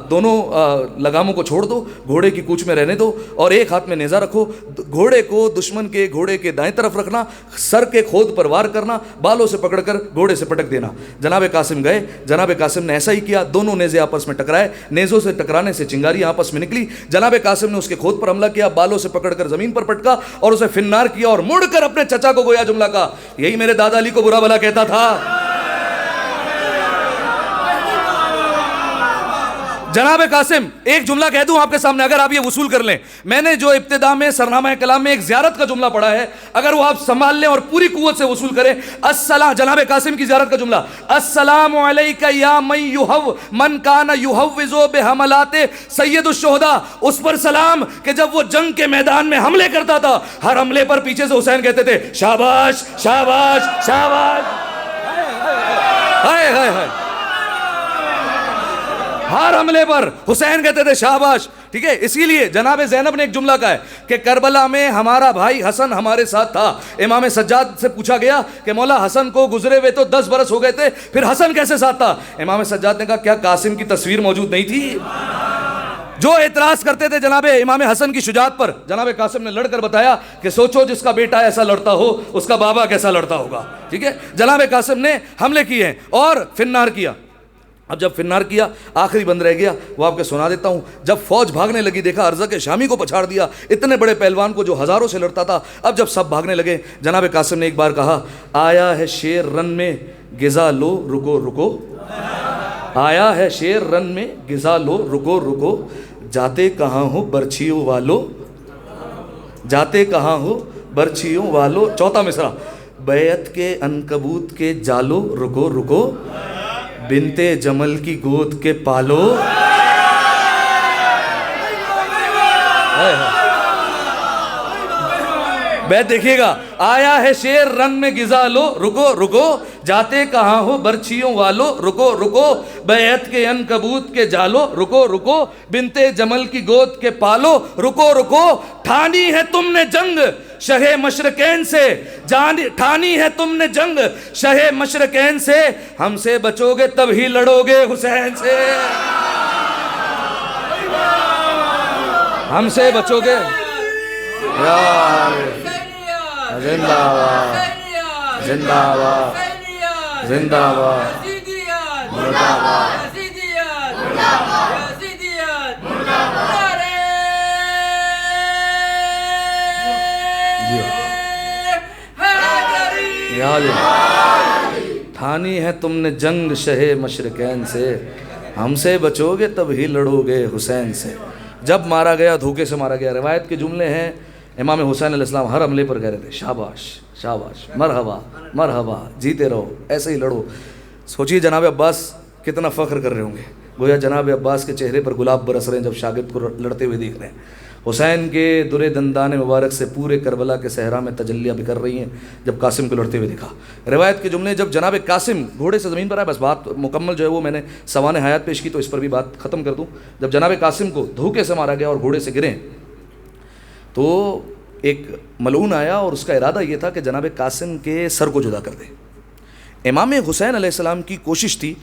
دونوں لگاموں کو چھوڑ دو، گھوڑے کی کوچ میں رہنے دو، اور ایک ہاتھ میں نیزہ رکھو، گھوڑے کو دشمن کے گھوڑے کے دائیں طرف رکھنا، سر کے کھود پر وار کرنا، بالوں سے پکڑ کر گھوڑے سے پٹک دینا۔ جناب قاسم گئے، جناب قاسم نے ایسا ہی کیا، دونوں نیزے آپس میں ٹکرائے، نیزوں سے ٹکرانے سے چنگاریاں آپس میں نکلی، جناب قاسم نے اس کے کھود پر حملہ کیا، بالوں سے پکڑ کر زمین پر پٹکا اور اسے فنار کیا، اور مڑ کر اپنے چچا کو گویا جملہ کہا، یہی میرے دادا علی کو برا بھلا کہتا تھا۔ جناب قاسم ایک جملہ کہہ دوں آپ کے سامنے، اگر آپ یہ وصول کر لیں، میں نے جو ابتدا میں سرنامہ کلام میں ایک زیارت کا جملہ پڑھا ہے، اگر وہ آپ سنبھال لیں اور پوری قوت سے وصول کریں، السلام، جناب قاسم کی زیارت کا جملہ، السلام علیکہ یا من کان یحوز بحملات سید الشہداء، اس پر سلام کہ جب وہ جنگ کے میدان میں حملے کرتا تھا، ہر حملے پر پیچھے سے حسین کہتے تھے شاباش شاباش شاباش، ہائے ہائے ہائے، ہر حملے پر حسین کہتے تھے شاباش، ٹھیک ہے۔ اسی لیے جناب زینب نے ایک جملہ کہا ہے کہ کربلا میں ہمارا بھائی حسن ہمارے ساتھ تھا۔ امام سجاد سے پوچھا گیا کہ مولا حسن کو گزرے ہوئے تو 10 برس ہو گئے تھے، پھر حسن کیسے ساتھ تھا؟ امام سجاد نے کہا کیا قاسم کی تصویر موجود نہیں تھی؟ جو اعتراض کرتے تھے جناب امام حسن کی شجاعت پر، جناب قاسم نے لڑ کر بتایا کہ سوچو جس کا بیٹا ایسا لڑتا ہو اس کا بابا کیسا لڑتا ہوگا، ٹھیک ہے۔ جناب قاسم نے حملے کیے ہیں اور فنار کیا۔ اب جب فنار کیا، آخری بند رہ گیا، وہ آپ کے سنا دیتا ہوں۔ جب فوج بھاگنے لگی، دیکھا ارزق شامی کو پچھاڑ دیا، اتنے بڑے پہلوان کو جو ہزاروں سے لڑتا تھا۔ اب جب سب بھاگنے لگے، جناب قاسم نے ایک بار کہا آیا ہے شیر رن میں غذا لو رکو رکو، آیا ہے شیر رن میں غذا لو رکو رکو، جاتے کہاں ہو برچھیوں والو، جاتے کہاں ہو برچھیوں والو۔ چوتھا مصرع، بیعت کے عنکبوت کے جالو رکو رکو، بنتے جمل کی گود کے پالو۔ بیعت دیکھیے گا، آیا ہے شیر رن میں غذا لو رکو رکو، جاتے کہاں ہو برچھیوں والو رکو رکو، بیعت کے عنکبوت کے جالو رکو رکو، بنتے جمل کی گود کے پالو رکو رکو، ٹھانی ہے تم نے جنگ شہ مشرقین سے، ٹھانی ہے تم نے جنگ شہ مشرقین سے، ہم سے بچو گے تب ہی لڑو گے حسین سے، ہم سے بچو گے۔ زندہ باد زندہ باد زندہ باد مردہ باد۔ ٹھانی ہے تم نے جنگ شہ مشرقین سے، ہم سے بچو گے تب ہی لڑو گے حسین سے۔ جب مارا گیا دھوکے سے مارا گیا۔ روایت کے جملے ہیں امام حسین علیہ السلام ہر حملے پر کہہ رہے تھے شاباش شاباش مرحبا مرحبا، جیتے رہو، ایسے ہی لڑو۔ سوچئے جناب عباس کتنا فخر کر رہے ہوں گے گویا جناب عباس کے چہرے پر گلاب برس رہے ہیں جب شاگرد کو لڑتے ہوئے دیکھ رہے ہیں۔ حسین کے درے دندان مبارک سے پورے کربلا کے صحرا میں تجلیاں بکھر رہی ہیں جب قاسم کو لڑتے ہوئے دیکھا۔ روایت کے جملے، جب جناب قاسم گھوڑے سے زمین پر آئے، بس بات مکمل جو ہے وہ میں نے سوانح حیات پیش کی تو اس پر بھی بات ختم کر دوں۔ جب جناب قاسم کو دھوکے سے مارا گیا اور گھوڑے سے گرے تو ایک ملعون آیا اور اس کا ارادہ یہ تھا کہ جناب قاسم کے سر کو جدا کر دے۔ امام حسین علیہ السلام کی کوشش تھی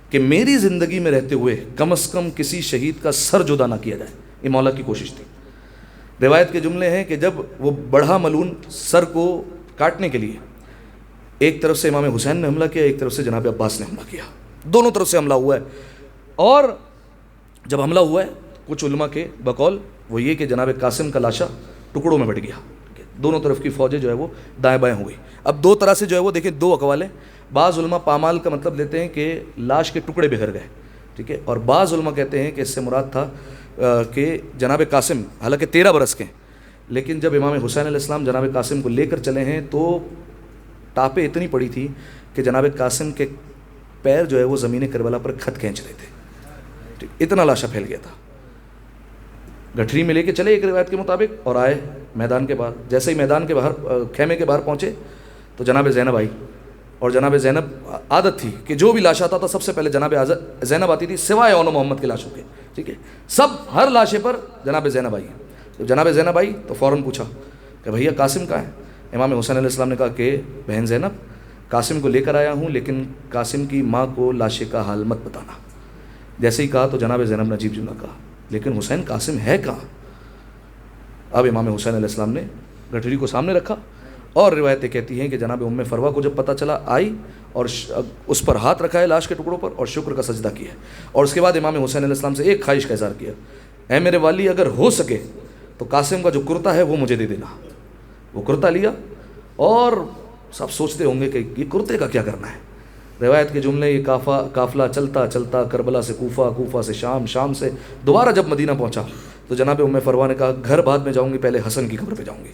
کہ میری زندگی میں رہتے ہوئے کم از کم کسی شہید کا سر جدا نہ کیا جائے، یہ مولا کی کوشش تھی۔ روایت کے جملے ہیں کہ جب وہ بڑھا ملعون سر کو کاٹنے کے لیے ایک طرف سے امام حسین نے حملہ کیا، ایک طرف سے جناب عباس نے حملہ کیا، دونوں طرف سے حملہ ہوا ہے۔ اور جب حملہ ہوا ہے کچھ علماء کے بقول وہ یہ کہ جناب قاسم کا لاشا ٹکڑوں میں بٹ گیا، دونوں طرف کی فوجیں جو ہے وہ دائیں بائیں ہوئی۔ اب دو طرح سے جو ہے وہ دیکھیں دو اقوال ہیں، بعض علماء پامال کا مطلب لیتے ہیں کہ لاش کے ٹکڑے بکھر گئے، ٹھیک ہے، اور بعض علماء کہتے ہیں کہ اس سے مراد تھا کہ جناب قاسم حالانکہ 13 برس کے ہیں لیکن جب امام حسین علیہ السلام جناب قاسم کو لے کر چلے ہیں تو ٹاپیں اتنی پڑی تھی کہ جناب قاسم کے پیر جو ہے وہ زمین کربلا پر کھد کھینچ رہے تھے، اتنا لاشا پھیل گیا تھا۔ گٹھری میں لے کے چلے ایک روایت کے مطابق اور آئے میدان کے باہر، جیسے ہی میدان کے باہر خیمے کے باہر پہنچے تو جناب زینب آئی، اور جناب زینب عادت تھی کہ جو بھی لاش آتا تھا سب سے پہلے جناب زینب آتی تھی سوائے اون محمد کے لاشوں کے، ٹھیک ہے، سب ہر لاشے پر جناب زینب آئی۔ جب جناب زینب آئی تو فوراً پوچھا کہ بھیا قاسم کہاں ہے؟ امام حسین علیہ السلام نے کہا کہ بہن زینب قاسم کو لے کر آیا ہوں لیکن قاسم کی ماں کو لاشے کا حال مت بتانا۔ جیسے ہی کہا تو جناب زینب نے عجیب جملہ کہا لیکن حسین قاسم ہے کہاں؟ اب امام حسین علیہ السلام نے گٹھری کو سامنے رکھا اور روایتیں کہتی ہیں کہ جناب ام فروہ کو جب پتہ چلا آئی اور اس پر ہاتھ رکھا ہے لاش کے ٹکڑوں پر اور شکر کا سجدہ کیا اور اس کے بعد امام حسین علیہ السلام سے ایک خواہش کا اظہار کیا، اے میرے والی اگر ہو سکے تو قاسم کا جو کرتا ہے وہ مجھے دے دینا۔ وہ کرتا لیا اور سب سوچتے ہوں گے کہ یہ کرتے کا کیا کرنا ہے۔ روایت کے جملے، یہ قافلہ چلتا چلتا کربلا سے کوفہ، کوفہ سے شام، شام سے دوبارہ جب مدینہ پہنچا تو جناب ام فروہ نے کہا گھر بعد میں جاؤں گی، پہلے حسن کی قبر پہ جاؤں گی۔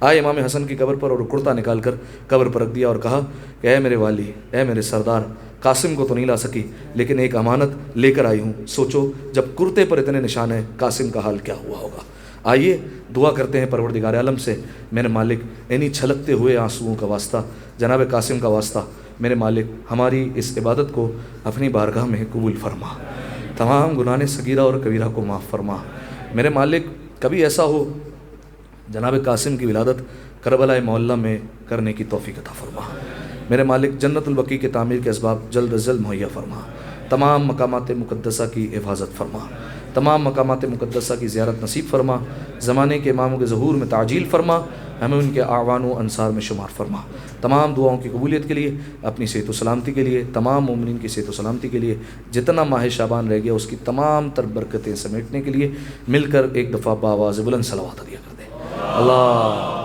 آئے امام حسن کی قبر پر اور کرتا نکال کر قبر پر رکھ دیا اور کہا کہ اے میرے والی، اے میرے سردار، قاسم کو تو نہیں لا سکی لیکن ایک امانت لے کر آئی ہوں، سوچو جب کرتے پر اتنے نشان ہیں قاسم کا حال کیا ہوا ہوگا۔ آئیے دعا کرتے ہیں پروردگار عالم سے، میرے مالک انہی چھلکتے ہوئے آنسوؤں کا واسطہ، جناب قاسم کا واسطہ، میرے مالک ہماری اس عبادت کو اپنی بارگاہ میں قبول فرما، تمام گناہ صغیرہ اور کبیرہ کو معاف فرما۔ میرے مالک کبھی ایسا ہو جناب قاسم کی ولادت کربلا معلیٰ میں کرنے کی توفیق عطا فرما۔ میرے مالک جنت البقیع کے تعمیر کے اسباب جلد از جلد مہیا فرما، تمام مقامات مقدسہ کی حفاظت فرما، تمام مقامات مقدسہ کی زیارت نصیب فرما، زمانے کے اماموں کے ظہور میں تعجیل فرما، ہمیں ان کے اعوان و انصار میں شمار فرما۔ تمام دعاؤں کی قبولیت کے لیے، اپنی صحت و سلامتی کے لیے، تمام مومنین کی صحت و سلامتی کے لیے، جتنا ماہ شعبان رہ گیا اس کی تمام تر برکتیں سمیٹنے کے لیے مل کر ایک دفعہ بآواز بلند صلوات ادا کر دیں۔ اللہ